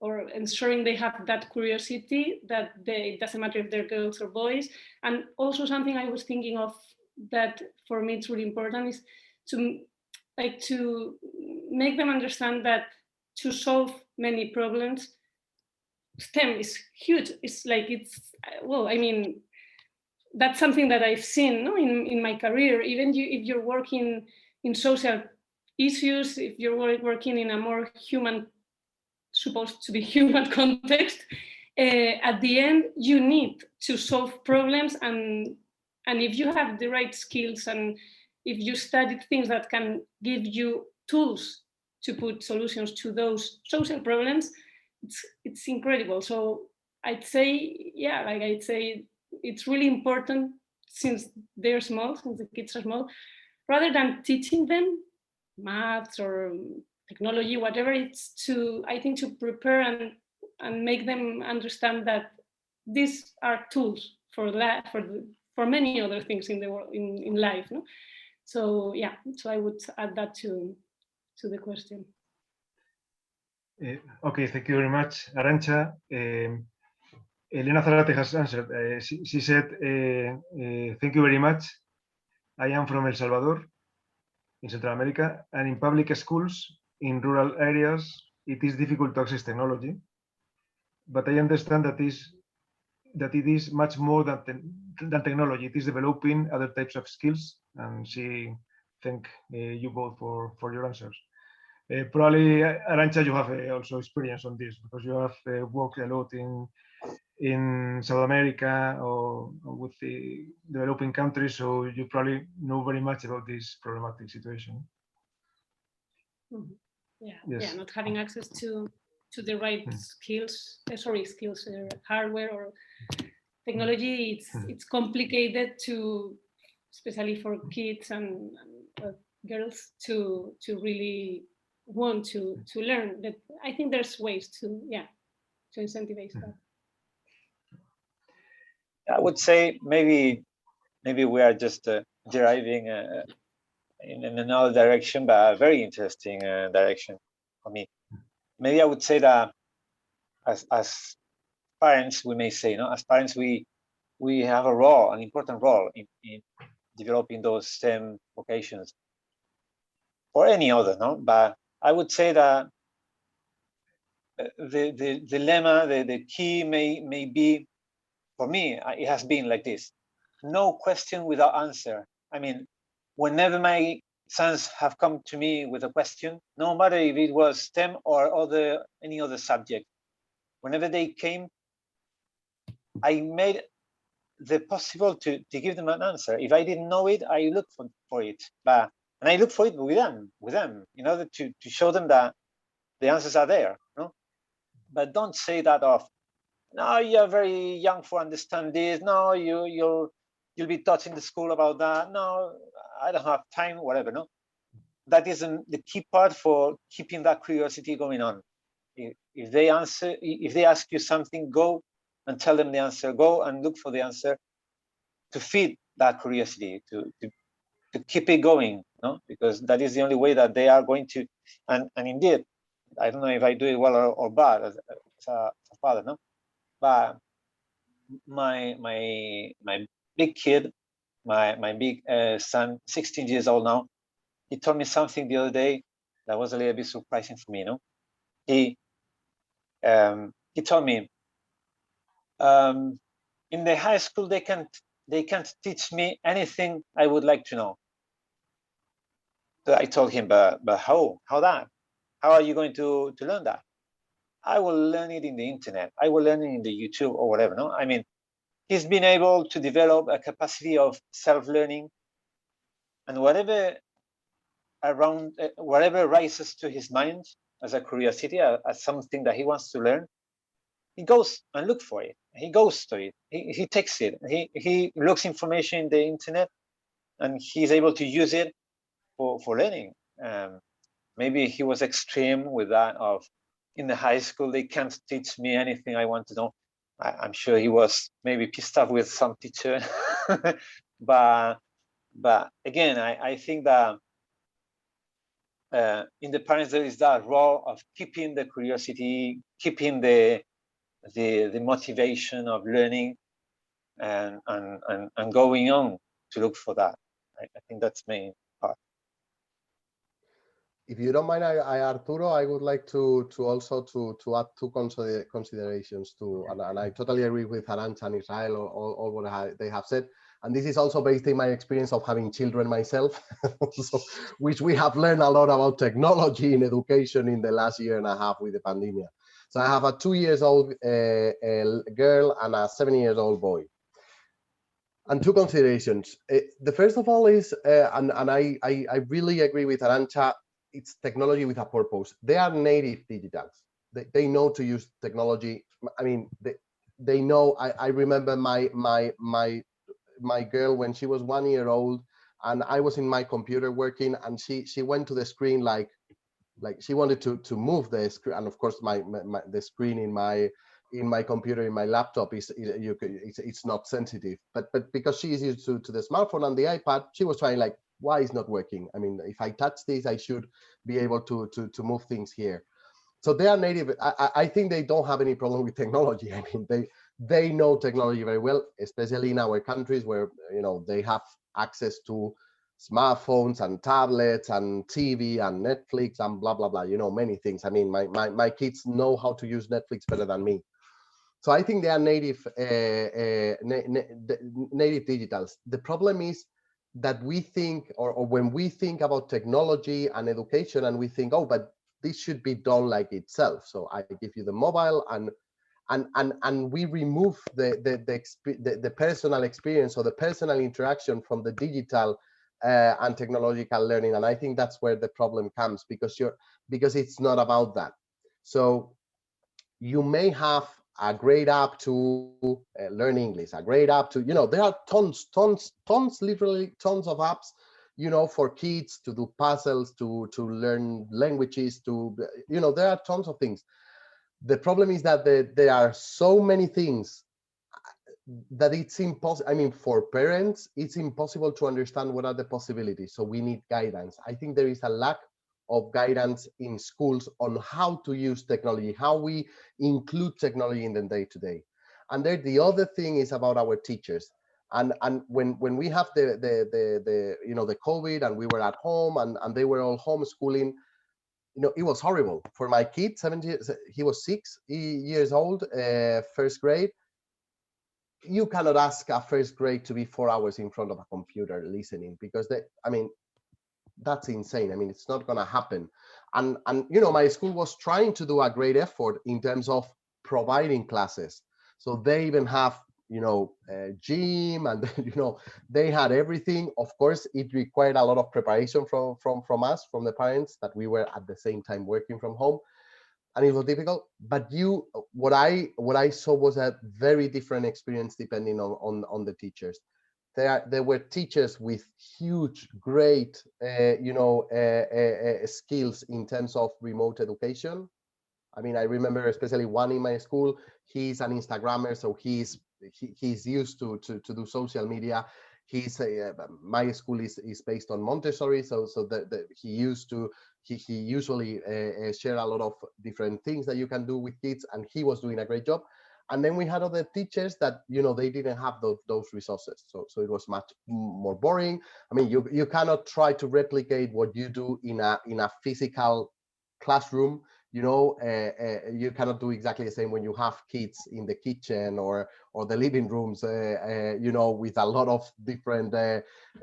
or ensuring they have that curiosity, that it doesn't matter if they're girls or boys. And also something I was thinking of that for me it's really important is to make them understand that to solve many problems, STEM is huge. It's like, well, I mean, that's something that I've seen in my career. Even if you're working in social issues, if you're working in a more supposed to be human context, at the end you need to solve problems, and if you have the right skills, and if you studied things that can give you tools to put solutions to those social problems, it's incredible. So I'd say, yeah, like I'd say it's really important since they're small, since the kids are small, rather than teaching them maths or technology, whatever, it's I think to prepare and make them understand that these are tools for that, for many other things in the world, in life. No? So yeah, so I would add that to the question. Okay, thank you very much, Arancha. Elena Zarate has answered. She said, thank you very much. I am from El Salvador, in Central America, and in public schools, in rural areas, it is difficult to access technology. But I understand that it is much more than technology. It is developing other types of skills, and she thank you both for your answers. Probably, Arancha, you have also experience on this because you have worked a lot in South America or with the developing countries, so you probably know very much about this problematic situation. Mm-hmm. Yeah, yes. Yeah, not having access to the right hardware or technology, it's complicated especially for kids and girls to really want to learn. But I think there's ways to incentivize that. I would say maybe we are just deriving in another direction, but a very interesting direction for me. Maybe I would say that as parents, we may say, as parents, we have an important role in developing those STEM vocations, or any other, But I would say that the dilemma, the key may be, for me, it has been like this: no question without answer. I mean, whenever my sons have come to me with a question, no matter if it was STEM or any other subject, whenever they came, I made the possible to give them an answer. If I didn't know it, I looked for it. And I look for it with them, in order to show them that the answers are there. But don't say that off. No, you're very young for understand this. No, you'll be taught in the school about that. No, I don't have time, whatever. No, that is the key part for keeping that curiosity going on. If they ask you something, go and tell them the answer. Go and look for the answer to feed that curiosity, to keep it going, no? Because that is the only way that they are going to. And indeed, I don't know if I do it well or bad as a father, no? But my big kid, my big son, 16 years old now, he told me something the other day that was a little bit surprising for me, no? He told me, in the high school they can't teach me anything I would like to know. So I told him, but how that? How are you going to learn that? I will learn it in the internet. I will learn it in the YouTube or whatever. No, I mean, he's been able to develop a capacity of self-learning, and whatever rises to his mind as a curiosity, as something that he wants to learn, he goes and look for it. He goes to it. He takes it. He looks information in the internet, and he's able to use it for learning. Maybe he was extreme with that of, in the high school they can't teach me anything I want to know. I'm sure he was maybe pissed off with some teacher. but again, I think that in the parents there is that role of keeping the curiosity, keeping the motivation of learning, and going on to look for that. I think that's main part. If you don't mind, Arturo, I would like to also to add two considerations too, and I totally agree with Arancha and Israel all what they have said. And this is also based in my experience of having children myself, so, which we have learned a lot about technology in education in the last year and a half with the pandemic. So I have a 2-year-old girl and a 7-year-old boy. And two considerations. The first of all is, and I really agree with Arancha, it's technology with a purpose. They are native digitals. They know to use technology. I mean, they know. I remember my girl when she was 1 year old, and I was in my computer working, and she went to the screen like she wanted to move the screen, and of course the screen in my computer, in my laptop it's not sensitive, but because she is used to the smartphone and the iPad, she was trying like, why is not working? I mean, if I touch this, I should be able to move things here. So they are native. I think they don't have any problem with technology. I mean, they know technology very well, especially in our countries where, you know, they have access to smartphones and tablets and TV and Netflix and blah, blah, blah, you know, many things. I mean, my kids know how to use Netflix better than me. So I think they are native native digitals. The problem is that we think, or when we think about technology and education, and we think, oh, but this should be done like itself. So I give you the mobile, and we remove the personal experience or the personal interaction from the digital and technological learning. And I think that's where the problem comes, because it's not about that. So you may have a great app to learn English, a great app to, you know, there are tons, literally tons of apps, you know, for kids to do puzzles, to learn languages, to, you know, there are tons of things. The problem is that there are so many things that it's impossible. I mean, for parents, it's impossible to understand what are the possibilities. So we need guidance. I think there is a lack of guidance in schools on how to use technology, how we include technology in the day-to-day. And there, the other thing is about our teachers. And when we have the you know, the COVID, and we were at home, and they were all homeschooling, you know, it was horrible for my kid. 17, he was 6 years old, first grade. You cannot ask a first grade to be 4 hours in front of a computer listening, because I mean, that's insane. I mean, it's not going to happen. And you know, my school was trying to do a great effort in terms of providing classes. So they even have, you know, gym, and you know, they had everything. Of course, it required a lot of preparation from us, from the parents, that we were at the same time working from home, and it was difficult. But what I saw was a very different experience depending on the teachers. there were teachers with huge, great, skills in terms of remote education. I mean, I remember especially one in my school. He's an Instagrammer, so he's used to do social media. My school is based on Montessori, so he usually share a lot of different things that you can do with kids, and he was doing a great job. And then we had other teachers that, they didn't have those resources, so it was much more boring. I mean, you cannot try to replicate what you do in a physical classroom. You cannot do exactly the same when you have kids in the kitchen or the living rooms, with a lot of different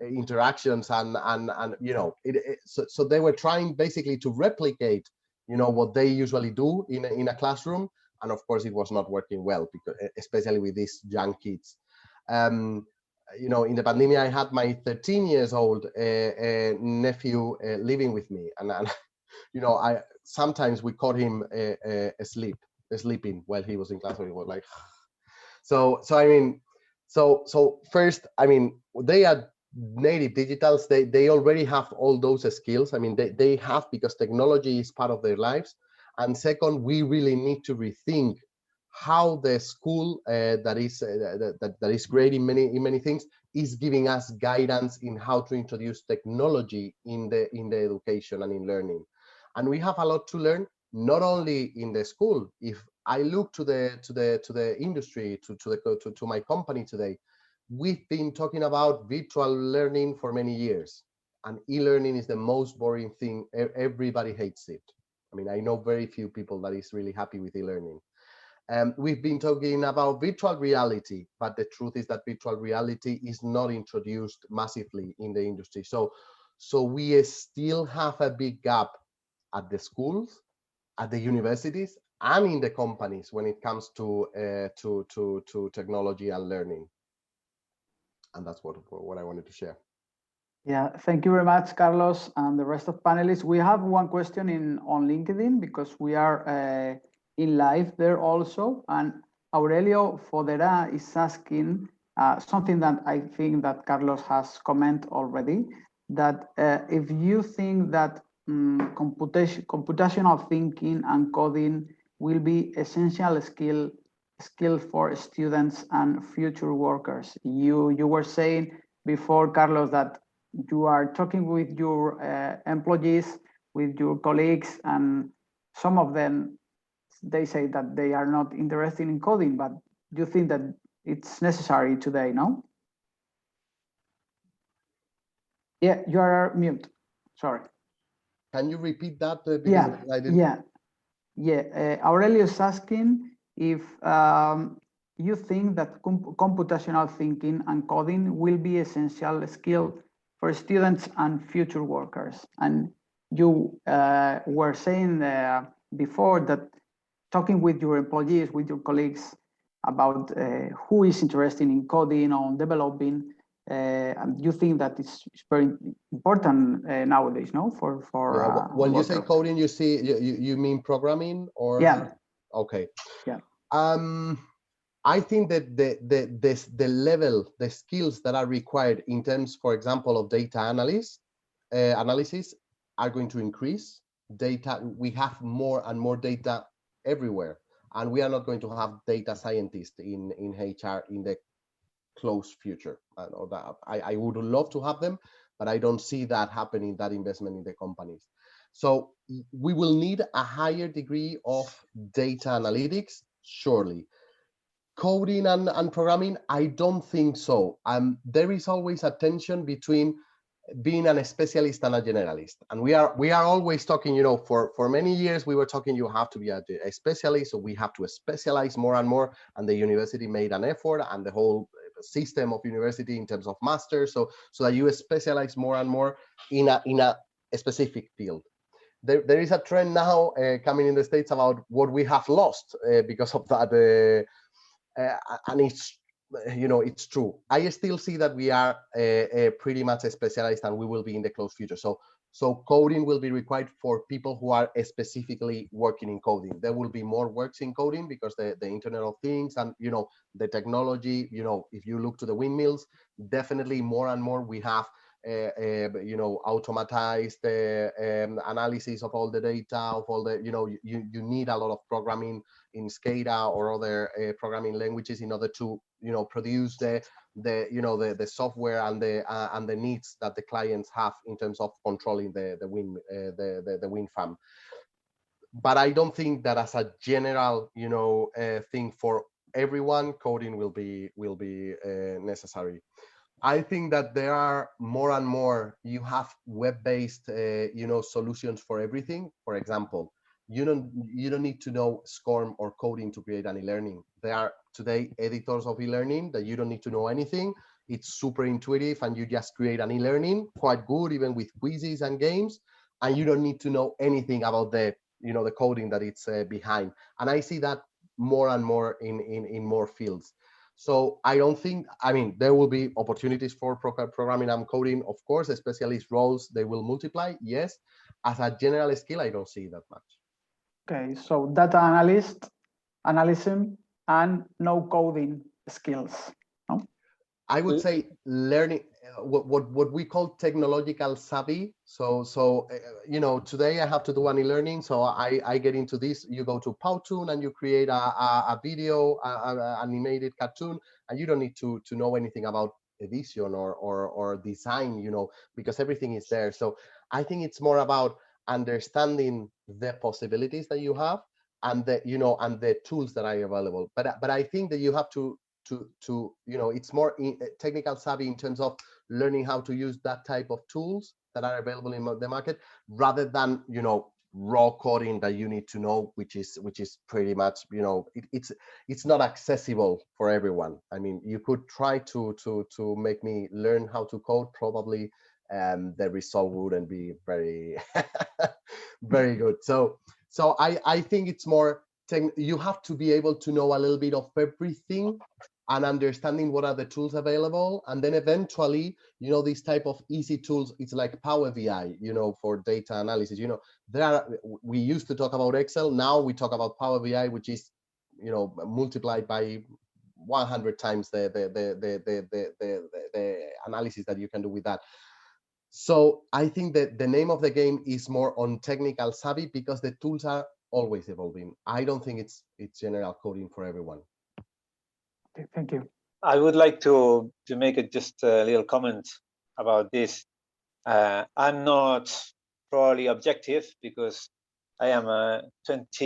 interactions and so they were trying basically to replicate, what they usually do in a classroom, and of course it was not working well, because especially with these young kids. In the pandemic, I had my 13 years old nephew living with me, and I sometimes we caught him sleeping while he was in class. So he was like, so first, I mean, they are native digitals. They already have all those skills. I mean, they have, because technology is part of their lives. And second, we really need to rethink how the school that is great in many things is giving us guidance in how to introduce technology in the education and in learning. And we have a lot to learn, not only in the school. If I look to the industry, to my company today, we've been talking about virtual learning for many years, and e-learning is the most boring thing. Everybody hates it. I mean, I know very few people that is really happy with e-learning. We've been talking about virtual reality, but the truth is that virtual reality is not introduced massively in the industry. So we still have a big gap at the schools, at the universities, and in the companies when it comes to technology and learning. And that's what I wanted to share. Yeah, thank you very much, Carlos, and the rest of panelists. We have one question on LinkedIn, because we are in live there also. And Aurelio Fodera is asking something that I think that Carlos has commented already, that if you think that computational thinking and coding will be essential skill for students and future workers. You were saying before, Carlos, that you are talking with your employees, with your colleagues, and some of them, they say that they are not interested in coding, but do you think that it's necessary today, no? Yeah, you are mute, sorry. Can you repeat that? Yeah, Aurelio is asking if you think that computational thinking and coding will be essential skill for students and future workers. And you were saying before that talking with your employees, with your colleagues about who is interested in coding or developing, and you think that it's very important nowadays, no? For when you say coding, you mean programming, or? Yeah. Okay. Yeah. I think that the level, the skills that are required in terms, for example, of data analysis are going to increase. We have more and more data everywhere, and we are not going to have data scientists in HR in the close future. I would love to have them, but I don't see that happening, that investment in the companies. So we will need a higher degree of data analytics, surely. Coding and programming, I don't think so. There is always a tension between being a specialist and a generalist, and we are always talking, for many years we were talking, you have to be a specialist, so we have to specialize more and more, and the university made an effort, and the whole system of university in terms of masters, so that you specialize more and more in a specific field. There is a trend now coming in the States about what we have lost because of that, and it's true. I still see that we are pretty much specialized, and we will be in the close future. So So coding will be required for people who are specifically working in coding. There will be more works in coding because the Internet of Things and, you know, the technology, you know, if you look to the windmills, definitely more and more we have, you know, automatized analysis of all the data, of all the, you know, you need a lot of programming in SCADA or other programming languages in order to, you know, produce the you know, the software and the needs that the clients have in terms of controlling the wind farm. But I don't think that as a general, you know, thing for everyone, coding will be necessary. I think that there are more and more, you have web-based, you know, solutions for everything. For example, you don't need to know SCORM or coding to create an e-learning. There are today editors of e-learning that you don't need to know anything. It's super intuitive and you just create an e-learning, quite good, even with quizzes and games. And you don't need to know anything about the, you know, the coding that it's behind. And I see that more and more in more fields. So I don't think, I mean, there will be opportunities for programming and coding, of course, specialist roles, they will multiply, yes. As a general skill, I don't see that much. Okay, so data analysis, and no coding skills. No? I would say learning what we call technological savvy. So you know, today I have to do an e-learning, so I get into this. You go to Powtoon and you create a video, animated cartoon, and you don't need to know anything about edition or design, you know, because everything is there. So I think it's more about understanding the possibilities that you have and the, you know, and the tools that are available. But I think that you have to you know, it's more technical savvy in terms of learning how to use that type of tools that are available in the market, rather than, you know, raw coding that you need to know, which is pretty much, you know, it's not accessible for everyone. I mean, you could try to make me learn how to code, probably the result wouldn't be very very good. So I think it's more you have to be able to know a little bit of everything and understanding what are the tools available, and then eventually, you know, these type of easy tools, it's like Power BI, you know, for data analysis. You know, we used to talk about Excel, now we talk about Power BI, which is, you know, multiplied by 100 times the analysis that you can do with that. So I think that the name of the game is more on technical savvy, because the tools are always evolving. I don't think it's general coding for everyone. Okay, thank you. I would like to make just a little comment about this. I'm not probably objective because I am a 20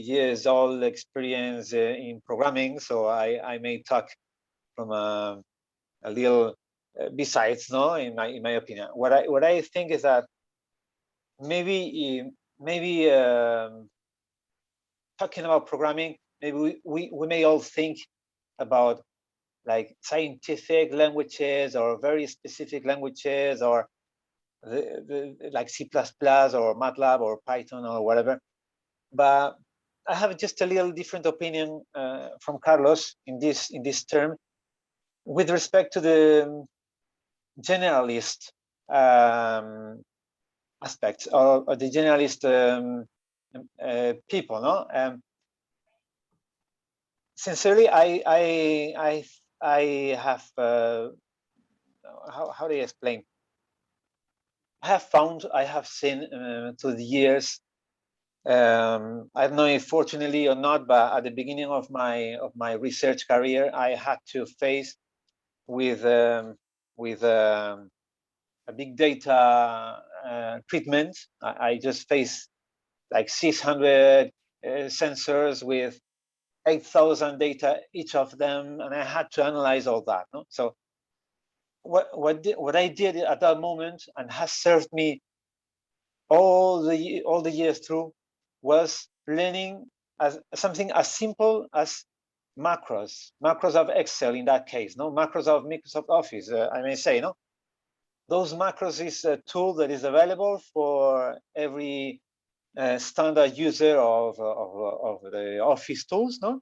years old experience in programming, so I may talk from a little besides, no, in my opinion. What I think is that maybe talking about programming, maybe we may all think about like scientific languages or very specific languages, or like C++ or MATLAB or Python or whatever. But I have just a little different opinion from Carlos in this term with respect to the generalist aspects or the generalist people, no? Sincerely, I have how do you explain? I have seen through the years. I don't know if fortunately or not, but at the beginning of my research career, I had to face with a big data treatment. I just faced like 600 sensors with 8,000 data each of them, and I had to analyze all that. No? So what I did at that moment, and has served me all the years through, was learning as something as simple as macros of Excel in that case, no, macros of Microsoft Office, I may say, no. Those macros is a tool that is available for every standard user of the Office tools, no.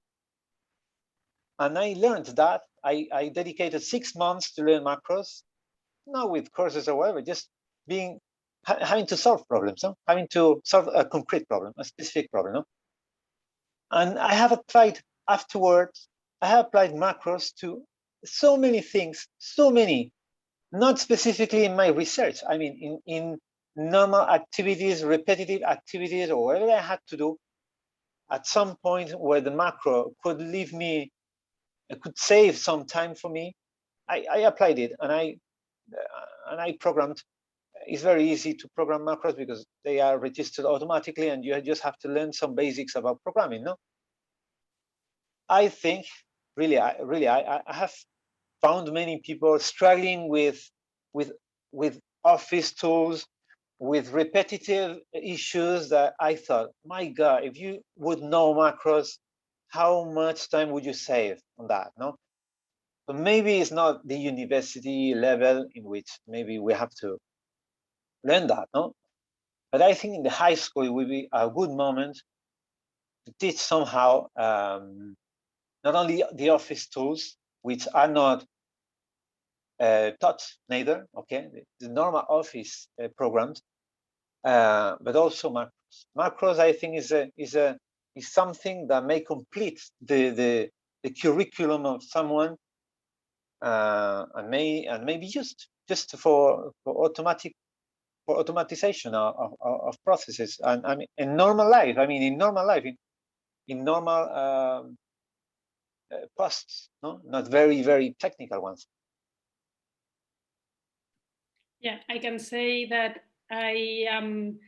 And I learned that. I dedicated 6 months to learn macros, not with courses or whatever, just being having to solve problems, no? Having to solve a concrete problem, a specific problem. No? And I have applied afterwards, I have applied macros to so many things, so many, not specifically in my research. I mean, in normal activities, repetitive activities, or whatever I had to do, at some point where the macro could leave me, it could save some time for me, I applied it and I programmed. It's very easy to program macros because they are registered automatically and you just have to learn some basics about programming, no? I think, really, I have found many people struggling with office tools, with repetitive issues that I thought, my God, if you would know macros, how much time would you save on that, no? So maybe it's not the university level in which maybe we have to learn that, no? But I think in the high school, it would be a good moment to teach somehow not only the office tools, which are not taught neither, okay, the normal office programs, but also macros. Macros, I think, is something that may complete the curriculum of someone and may be used just for automatization of processes. And I mean, in normal life, in normal posts, no, not very technical ones. Yeah, I can say that I am,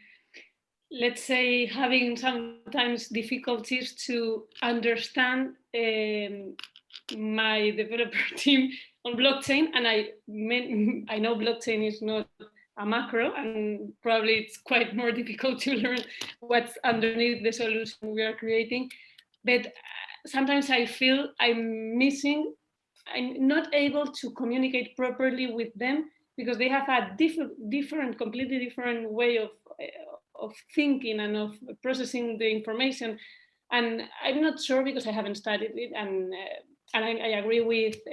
let's say, having sometimes difficulties to understand my developer team on blockchain, and I know blockchain is not a macro, and probably it's quite more difficult to learn what's underneath the solution we are creating. But sometimes I feel I'm not able to communicate properly with them because they have a completely different way of thinking and of processing the information. And I'm not sure because I haven't studied it, and I agree with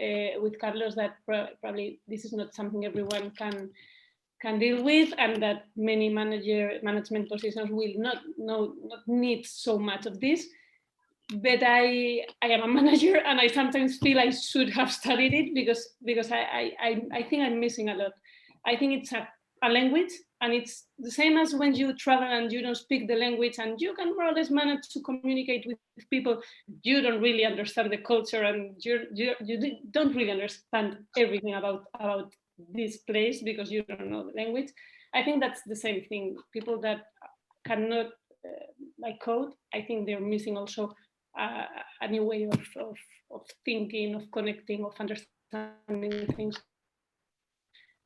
Carlos that probably this is not something everyone can deal with, and that many management positions will not need so much of this. But I am a manager, and I sometimes feel I should have studied it because I think I'm missing a lot. I think it's a language, and it's the same as when you travel and you don't speak the language, and you can more or less manage to communicate with people. You don't really understand the culture, and you don't really understand everything about this place because you don't know the language. I think that's the same thing. People that cannot like code, I think they're missing also a new way of thinking, of connecting, of understanding things.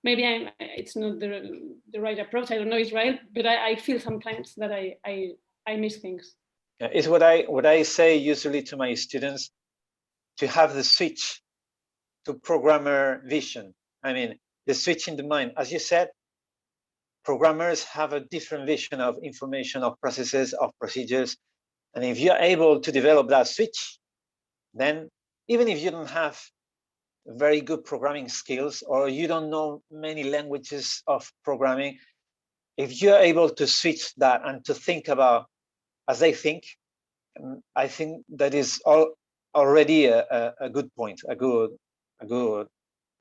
Maybe it's not the right approach. I don't know Israel, but I feel sometimes that I miss things. Yeah, it's what I say usually to my students, to have the switch to programmer vision. I mean, the switch in the mind. As you said, programmers have a different vision of information, of processes, of procedures. And if you're able to develop that switch, then even if you don't have very good programming skills or you don't know many languages of programming, if you're able to switch that and to think about as they think, I think that is already a good point, a good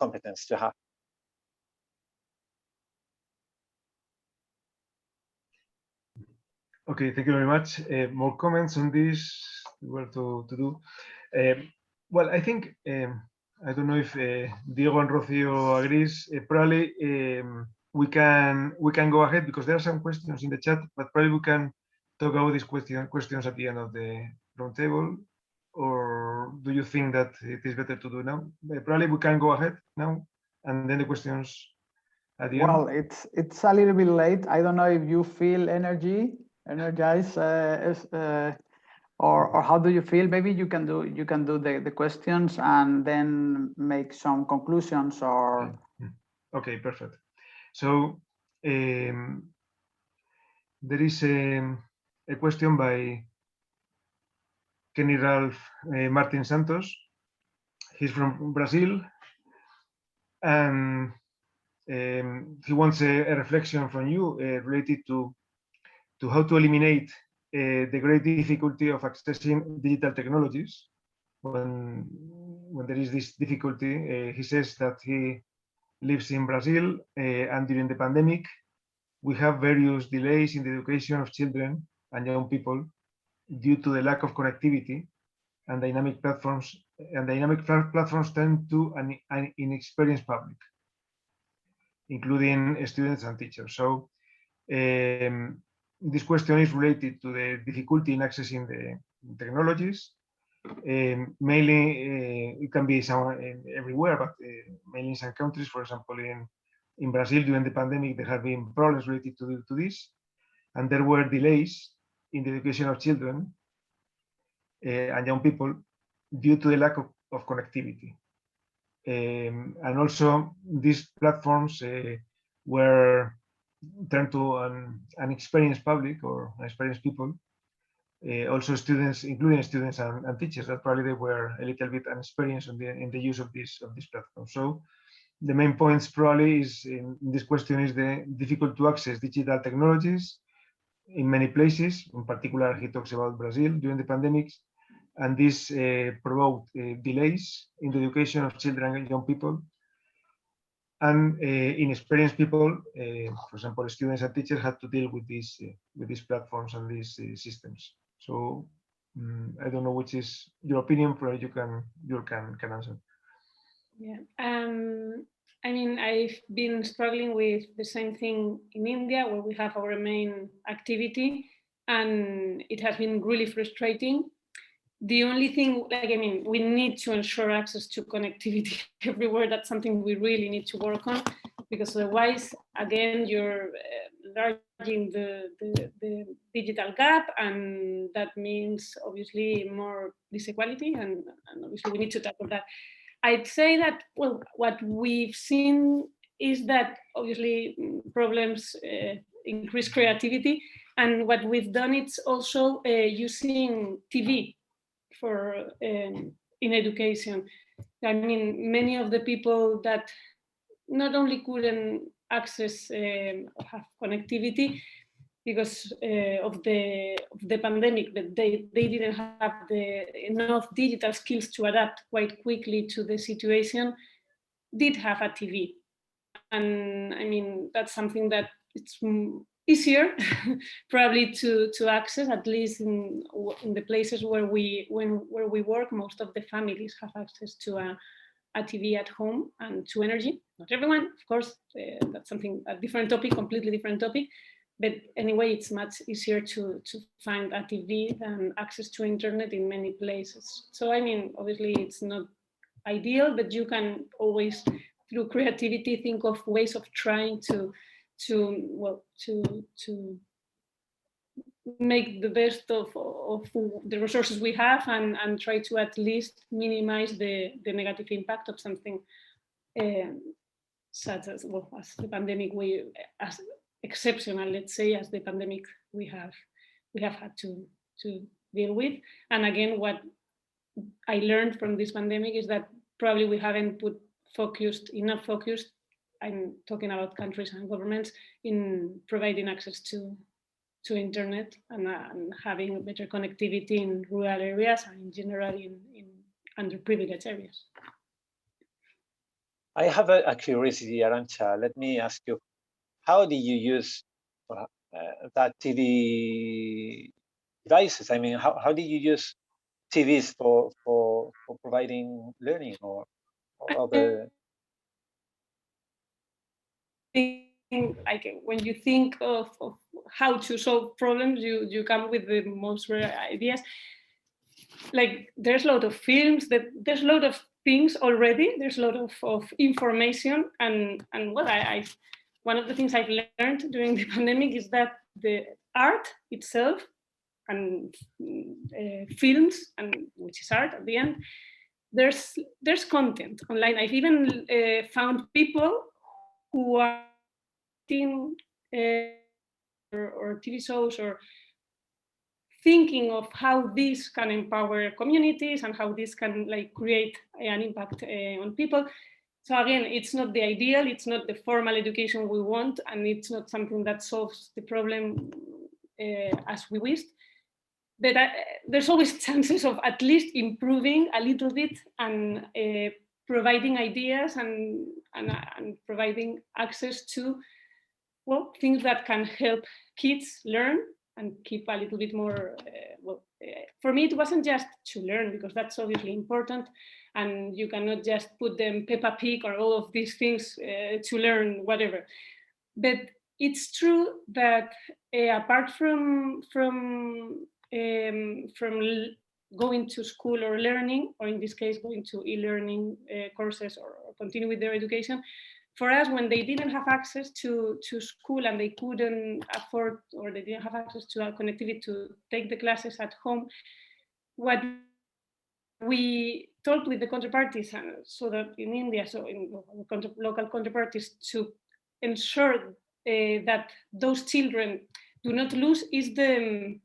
competence to have. Okay, thank you very much. More comments on this? What to do? Well, I think I don't know if Diego and Rocío agrees. Probably we can go ahead because there are some questions in the chat, but probably we can talk about these questions at the end of the roundtable. Or do you think that it is better to do now? Probably we can go ahead now, and then the questions at the end. Well, it's a little bit late. I don't know if you feel energized, or how do you feel? Maybe you can do the questions and then make some conclusions or. Okay, perfect. So there is a question by Kenny Ralph Martin Santos. He's from Brazil, and he wants a reflection from you related to how to eliminate the great difficulty of accessing digital technologies. When there is this difficulty, he says that he lives in Brazil, and during the pandemic, we have various delays in the education of children and young people due to the lack of connectivity, and dynamic platforms tend to an inexperienced public, including students and teachers. So this question is related to the difficulty in accessing the technologies. Mainly, it can be everywhere, but mainly in some countries. For example, in Brazil during the pandemic, there have been problems related to this, and there were delays in the education of children and young people due to the lack of connectivity. And also, these platforms were turned to an experienced public or experienced people. Also students, including students and teachers, that probably they were a little bit inexperienced in the use of this platform. So the main points probably is in this question is the difficult to access digital technologies in many places. In particular, he talks about Brazil during the pandemics, and this provoked delays in the education of children and young people. And inexperienced people, for example, students and teachers, had to deal with these platforms and these systems. So I don't know which is your opinion, but you can answer. Yeah, I mean, I've been struggling with the same thing in India, where we have our main activity, and it has been really frustrating. The only thing, like, I mean, we need to ensure access to connectivity everywhere. That's something we really need to work on, because otherwise, again, you're enlarging the digital gap, and that means obviously more disequality, and obviously we need to tackle that. I'd say that, well, what we've seen is that obviously problems increase creativity, and what we've done is also using TV for in education. I mean, many of the people that not only couldn't access have connectivity because of the pandemic, but they didn't have enough digital skills to adapt quite quickly to the situation, did have a TV. And I mean, that's something that it's easier probably to access, at least in the places where we work. Most of the families have access to a TV at home and to energy. Not everyone, of course, that's a different topic, completely different topic. But anyway, it's much easier to find a TV than access to internet in many places. So I mean, obviously it's not ideal, but you can always, through creativity, think of ways of trying to make the best of the resources we have, and try to at least minimize the negative impact of something such as, well, as the pandemic, as exceptional, let's say, as the pandemic we have had to deal with. And again, what I learned from this pandemic is that probably we haven't put enough focus, I'm talking about countries and governments, in providing access to internet and having better connectivity in rural areas and in general in underprivileged areas. I have a curiosity, Arancha. Let me ask you, how do you use that TV devices? I mean, how do you use TVs for providing learning or other? Like, when you think of how to solve problems, you come with the most rare ideas. Like, there's a lot of films, there's a lot of things already, there's a lot of information, and what one of the things I've learned during the pandemic is that the art itself and films, and which is art at the end, there's content online. I've even found people who are in or TV shows, or thinking of how this can empower communities and how this can, like, create an impact on people, So again, it's not the ideal, it's not the formal education we want, and it's not something that solves the problem as we wished. But there's always chances of at least improving a little bit and providing ideas and providing access to, well, things that can help kids learn and keep a little bit more, for me, it wasn't just to learn, because that's obviously important. And you cannot just put them Peppa Pig or all of these things to learn whatever. But it's true that apart from going to school or learning, or in this case, going to e-learning courses or continue with their education, for us, when they didn't have access to school and they couldn't afford, or they didn't have access to connectivity to take the classes at home, what we talked with the counterparties, so that in India, so in local counterparties, to ensure that those children do not lose is the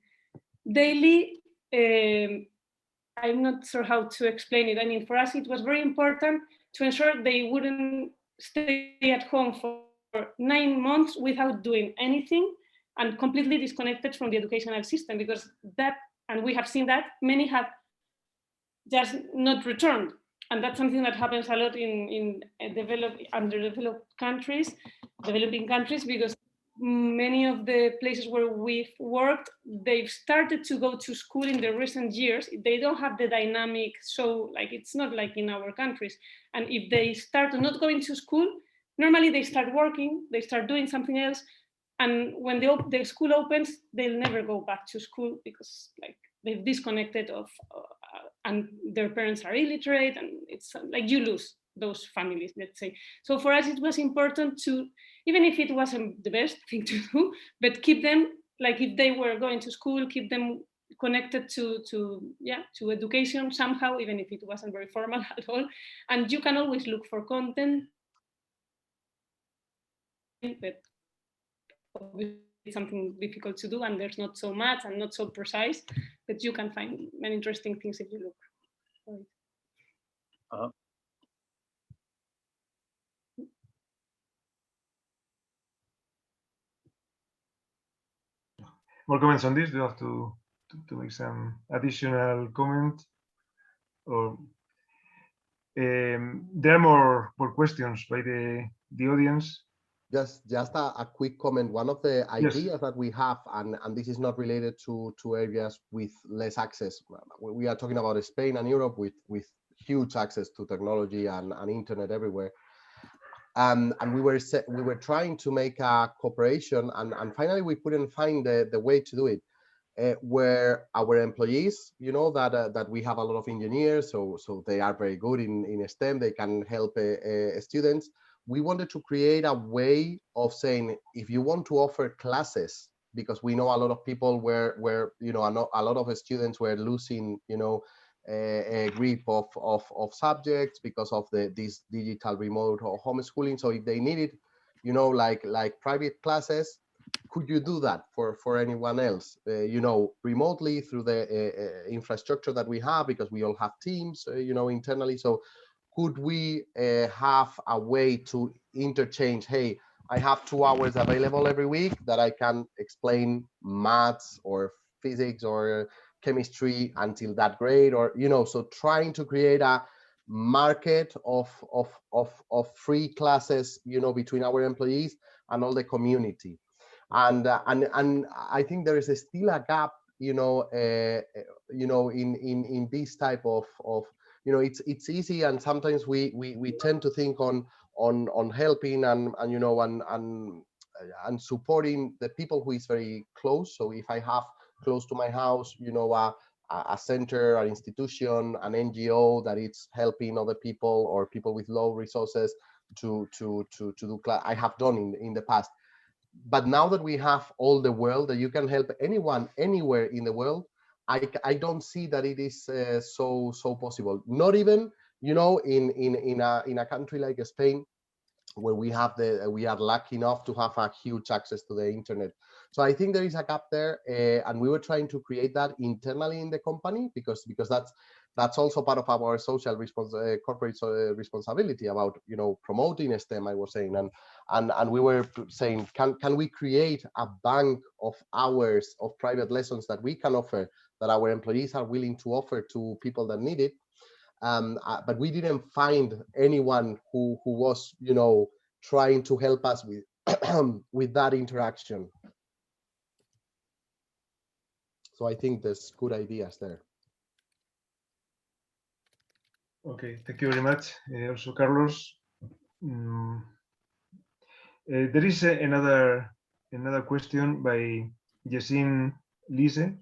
daily, I'm not sure how to explain it. I mean, for us, it was very important to ensure they wouldn't stay at home for 9 months without doing anything and completely disconnected from the educational system, because that, and we have seen that, many have just not returned. And that's something that happens a lot in underdeveloped countries, developing countries, because many of the places where we've worked, they've started to go to school in the recent years. They don't have the dynamic, so like it's not like in our countries. And if they start not going to school, normally they start working, they start doing something else. And when the school opens, they'll never go back to school because like they've disconnected of, and their parents are illiterate, and it's like you lose those families, let's say. So for us, it was important to, even if it wasn't the best thing to do, but keep them, like if they were going to school, keep them connected to education somehow, even if it wasn't very formal at all. And you can always look for content, but obviously it's something difficult to do, and there's not so much and not so precise, but you can find many interesting things if you look for it. More comments on this? Do you have to make some additional comment? Or there are more questions by the audience. Just a quick comment. One of the ideas that we have, and this is not related to areas with less access. We are talking about Spain and Europe with huge access to technology and internet everywhere. And we were trying to make a cooperation, and finally we couldn't find the way to do it. Where our employees, you know, that we have a lot of engineers, so they are very good in STEM. They can help students. We wanted to create a way of saying, if you want to offer classes, because we know a lot of people where you know, a lot of students were losing, you know, a grip of subjects because of this digital remote or homeschooling. So if they needed, you know, like private classes, could you do that for anyone else, you know, remotely through the infrastructure that we have, because we all have teams, you know, internally. So could we have a way to interchange, hey, I have 2 hours available every week that I can explain maths or physics or chemistry until that grade, or, you know, so trying to create a market of free classes, you know, between our employees and all the community. And I think there is still a gap, you know, in this type of, you know, it's easy, and sometimes we tend to think on helping and you know, and supporting the people who is very close. So if I have close to my house, you know, a center, an institution, an NGO that is helping other people or people with low resources to do class, I have done in the past. But now that we have all the world, that you can help anyone anywhere in the world, I don't see that it is so possible. Not even, you know, in a country like Spain, where we are lucky enough to have a huge access to the internet. So I think there is a gap there, and we were trying to create that internally in the company because that's also part of our social corporate responsibility about promoting STEM. I was saying, and we were saying, can we create a bank of hours of private lessons that we can offer, that our employees are willing to offer to people that need it. But we didn't find anyone who was, trying to help us with with that interaction. So I think there's good ideas there. Okay, thank you very much. Also, Carlos. There is another question by Yasin Lise,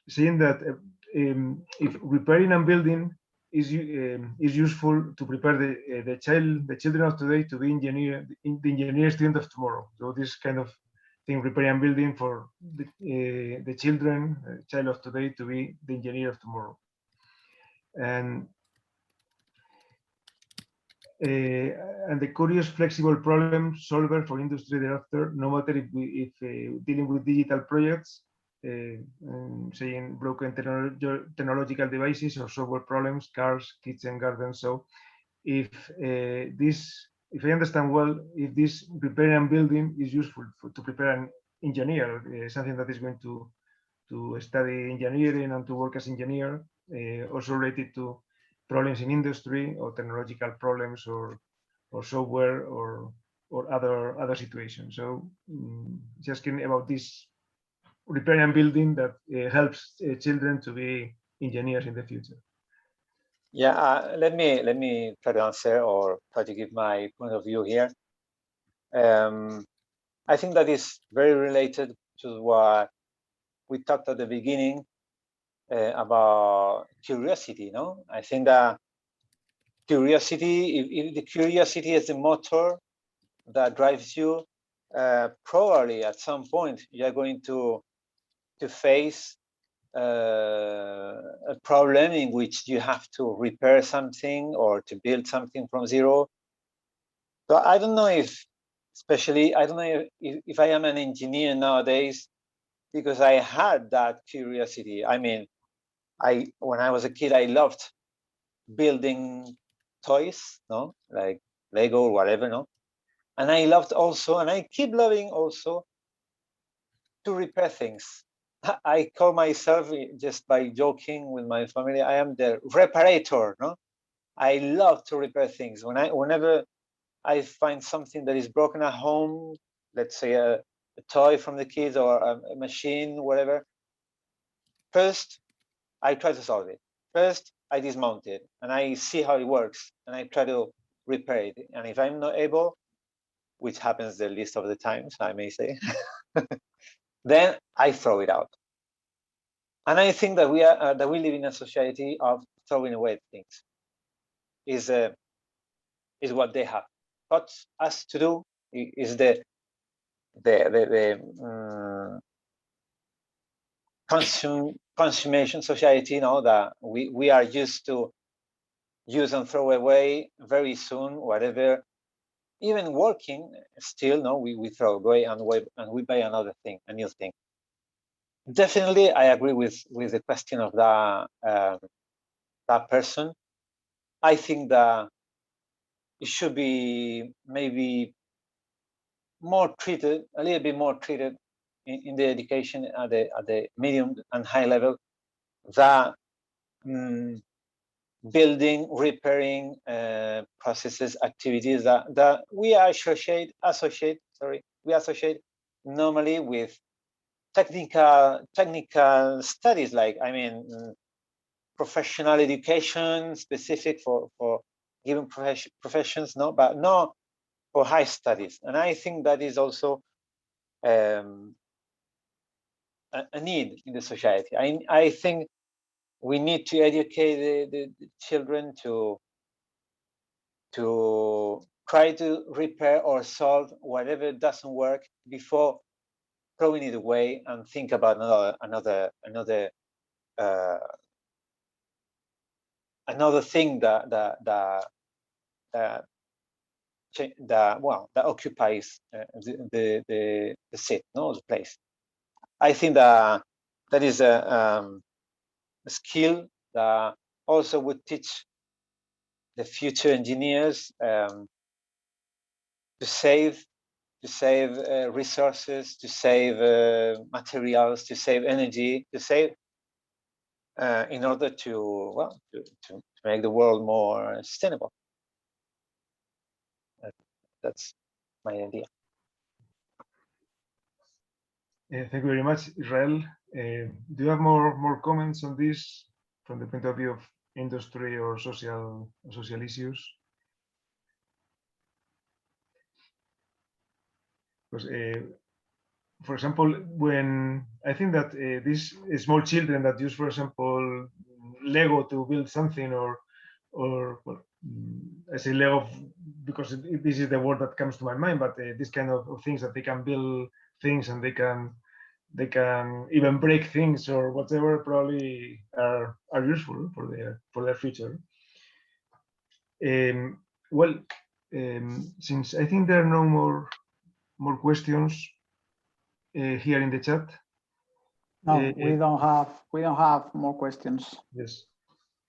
saying that if repairing and building is useful to prepare the children of today to be the engineer student of tomorrow. So this kind of thing, repairing and building for the child of today to be the engineer of tomorrow. And the curious flexible problem solver for industry thereafter, no matter if dealing with digital projects, saying broken technological devices or software problems, cars, kitchen, gardens. So if I understand well, if this repairing and building is useful to prepare an engineer, something that is going to study engineering and to work as engineer, also related to problems in industry or technological problems or software or other situations. So just kidding about this repairing and building that helps children to be engineers in the future. Yeah, let me try to answer or try to give my point of view here. I think that is very related to what we talked at the beginning about curiosity. No, I think that curiosity, if the curiosity is the motor that drives you, probably at some point you are going to face a problem in which you have to repair something or to build something from zero. So I don't know if, I don't know if I am an engineer nowadays because I had that curiosity. I mean, when I was a kid, I loved building toys, no, like Lego or whatever, no, and I loved also, and I keep loving also to repair things. I call myself, just by joking with my family, I am the reparator, no? I love to repair things. Whenever I find something that is broken at home, let's say a toy from the kids or a machine, whatever, first, I try to solve it. First, I dismount it and I see how it works and I try to repair it. And if I'm not able, which happens the least of the times, I may say, then I throw it out. And I think that we live in a society of throwing away things. Is what they have taught us to do. Is the consummation society, that we are used to use and throw away very soon, whatever. Even working, still, we throw away and we buy another thing, a new thing. Definitely, I agree with the question of that person. I think that it should be maybe more treated, a little bit more treated in the education at the medium and high level, that building, repairing processes, activities that we associate normally with technical studies, like, I mean, professional education specific for given professions, but not for high studies. And I think that is also a need in the society. I think we need to educate the children to try to repair or solve whatever doesn't work before throwing it away and think about another thing that that occupies the seat, no, the place. I think that that is a skill that also would teach the future engineers to save resources, to save materials, to save energy, to save in order to make the world more sustainable. That's my idea. Thank you very much, Israel. Do you have more comments on this from the point of view of industry or social issues? Because, for example, when I think that these small children that use, for example, Lego to build something, or well, I say Lego because this is the word that comes to my mind, but this kind of things that they can build things and they can even break things or whatever, probably are useful for their future. Well, since I think there are no more questions here in the chat. No, we don't have more questions. Yes.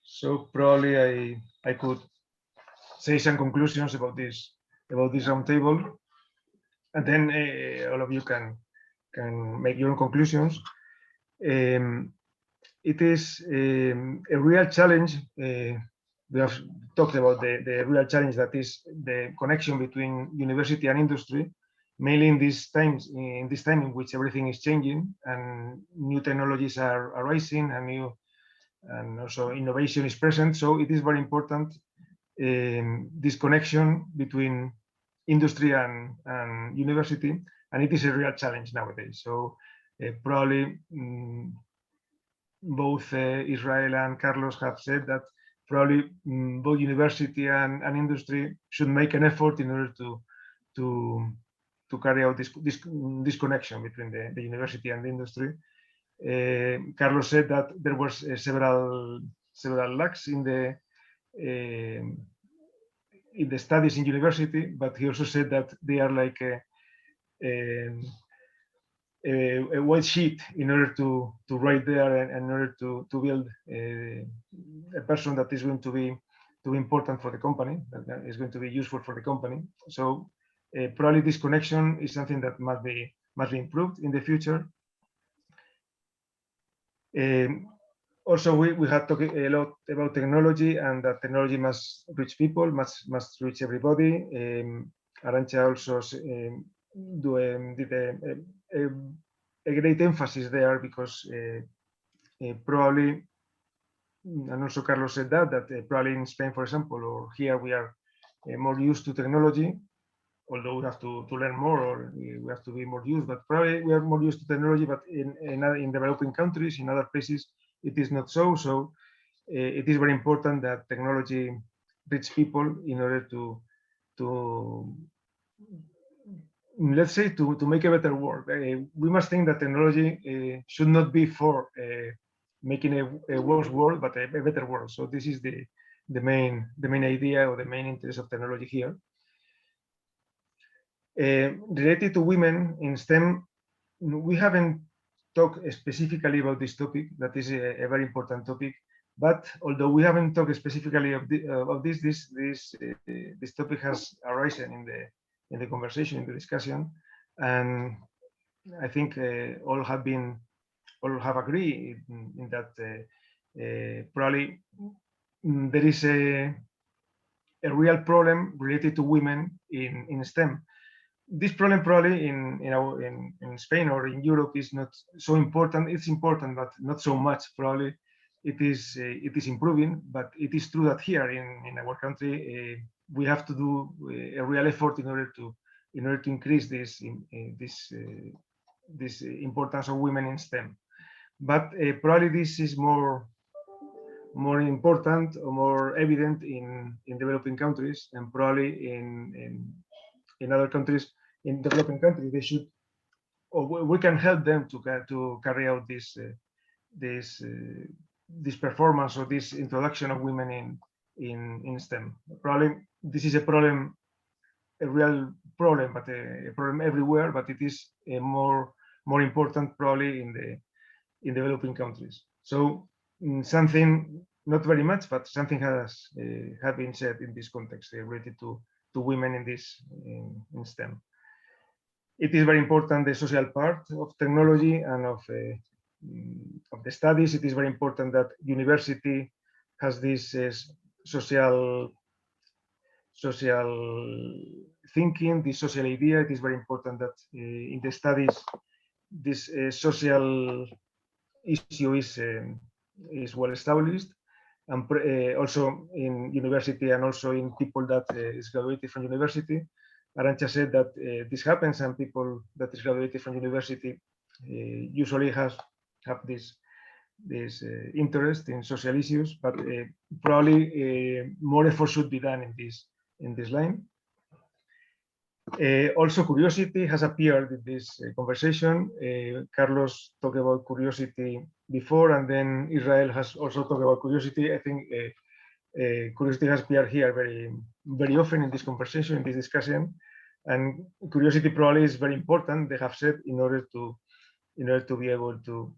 So probably I could say some conclusions about this roundtable, and then all of you can make your own conclusions. It is a real challenge. We have talked about the real challenge that is the connection between university and industry, mainly in this time in which everything is changing and new technologies are arising and also innovation is present. So it is very important, this connection between industry and university, and it is a real challenge nowadays. So probably both Israel and Carlos have said that probably both university and industry should make an effort in order to carry out this connection between the university and the industry. Carlos said that there was several lacks in the studies in university, but he also said that they are like a white sheet in order to write there and in order to build a person that is going to be important for the company, that is going to be useful for the company. So probably this connection is something that must be improved in the future. Also, we have talked a lot about technology, and that technology must reach people, must reach everybody. Arancha also did a great emphasis there, because probably, and also Carlos said that probably in Spain, for example, or here, we are more used to technology, although we have to learn more, or we have to be more used, but probably we are more used to technology. But in developing countries, in other places, it is not so. So it is very important that technology reach people in order to let's say to make a better world. We must think that technology should not be for making a worse world, but a better world. So this is the main idea, or the main interest of technology here. Related to women in STEM, we haven't talked specifically about this topic. That is a very important topic. But although we haven't talked specifically of this topic has arisen in the conversation, in the discussion, and I think all have agreed in that probably there is a real problem related to women in STEM. This problem probably in Spain or in Europe is not so important. It's important, but not so much. Probably it is improving, but it is true that here in our country we have to do a real effort in order to increase this importance of women in STEM. But probably this is more important or more evident in developing countries, and probably in other countries, in developing countries, they should, or we can help them to carry out this performance, or this introduction of women in STEM. Probably this is a problem a real problem, but a problem everywhere. But it is more important probably in developing countries. So something, not very much, but something has been said in this context related to women in this in STEM. It is very important, the social part of technology and of the studies. It is very important that university has this social thinking, this social idea. It is very important that in the studies this social issue is well established, and also in university and also in people that is graduated from university. Arancha said that this happens, and people that is graduated from university usually have this interest in social issues, but probably more effort should be done in this line. Also, curiosity has appeared in this conversation. Carlos talked about curiosity before, and then Israel has also talked about curiosity. I think curiosity has appeared here very often in this conversation, in this discussion, and curiosity probably is very important. They have said in order to be able to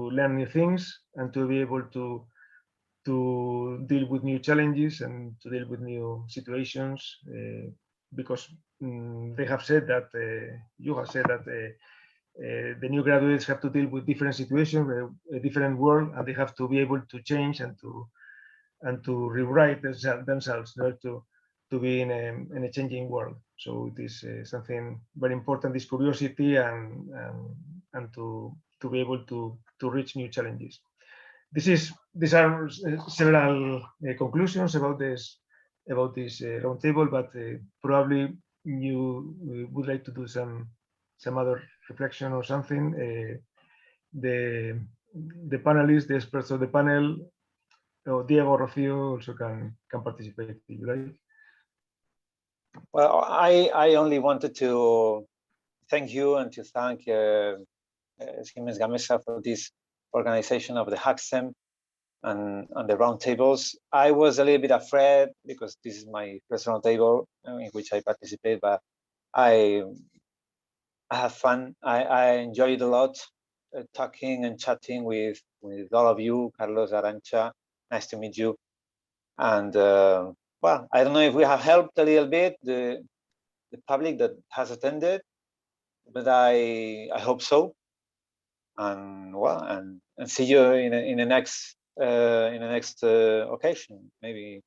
learn new things and to be able to deal with new challenges and to deal with new situations. Because they have said that you have said that the new graduates have to deal with different situations, a different world, and they have to be able to change and to rewrite themselves in order to be in a changing world. So it is something very important, this curiosity and to be able to reach new challenges. These are several conclusions about this roundtable, but probably you would like to do some other reflection or something. The panelists, the experts of the panel, Diego, Rocío also can participate if you like. Well, I only wanted to thank you and to thank Siemens Gamesa for this organization of the HackStem and the roundtables. I was a little bit afraid because this is my first roundtable in which I participate, but I have fun. I enjoyed a lot talking and chatting with all of you, Carlos, Arancha. Nice to meet you. And well, I don't know if we have helped a little bit the public that has attended, but I hope so. And well, and see you in the next occasion, maybe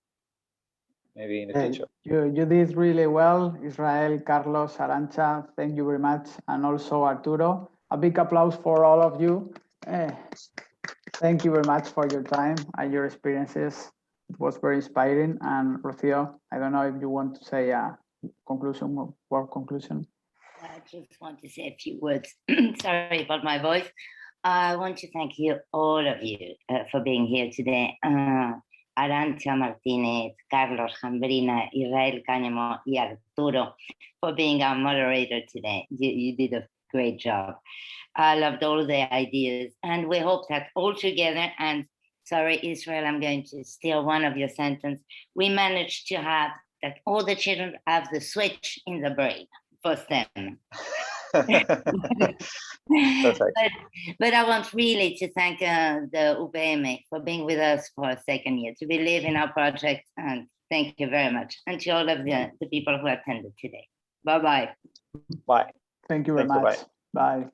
in the future. You did really well, Israel, Carlos, Arancha. Thank you very much, and also Arturo. A big applause for all of you. Thank you very much for your time and your experiences. It was very inspiring. And Rocío, I don't know if you want to say a conclusion. I just want to say a few words. Sorry about my voice. I want to thank you, all of you, for being here today. Arancha, Martínez, Carlos, Jambrina, Israel, Cañamón, y Arturo, for being our moderator today. You did a great job. I loved all the ideas, and we hope that all together, and sorry, Israel, I'm going to steal one of your sentences, we managed to have that all the children have the switch in the brain for STEM. But I want really to thank the UPM for being with us for a second year, to believe in our project, and thank you very much. And to all of the people who attended today. Bye-bye. Bye. Thank you very much. Bye.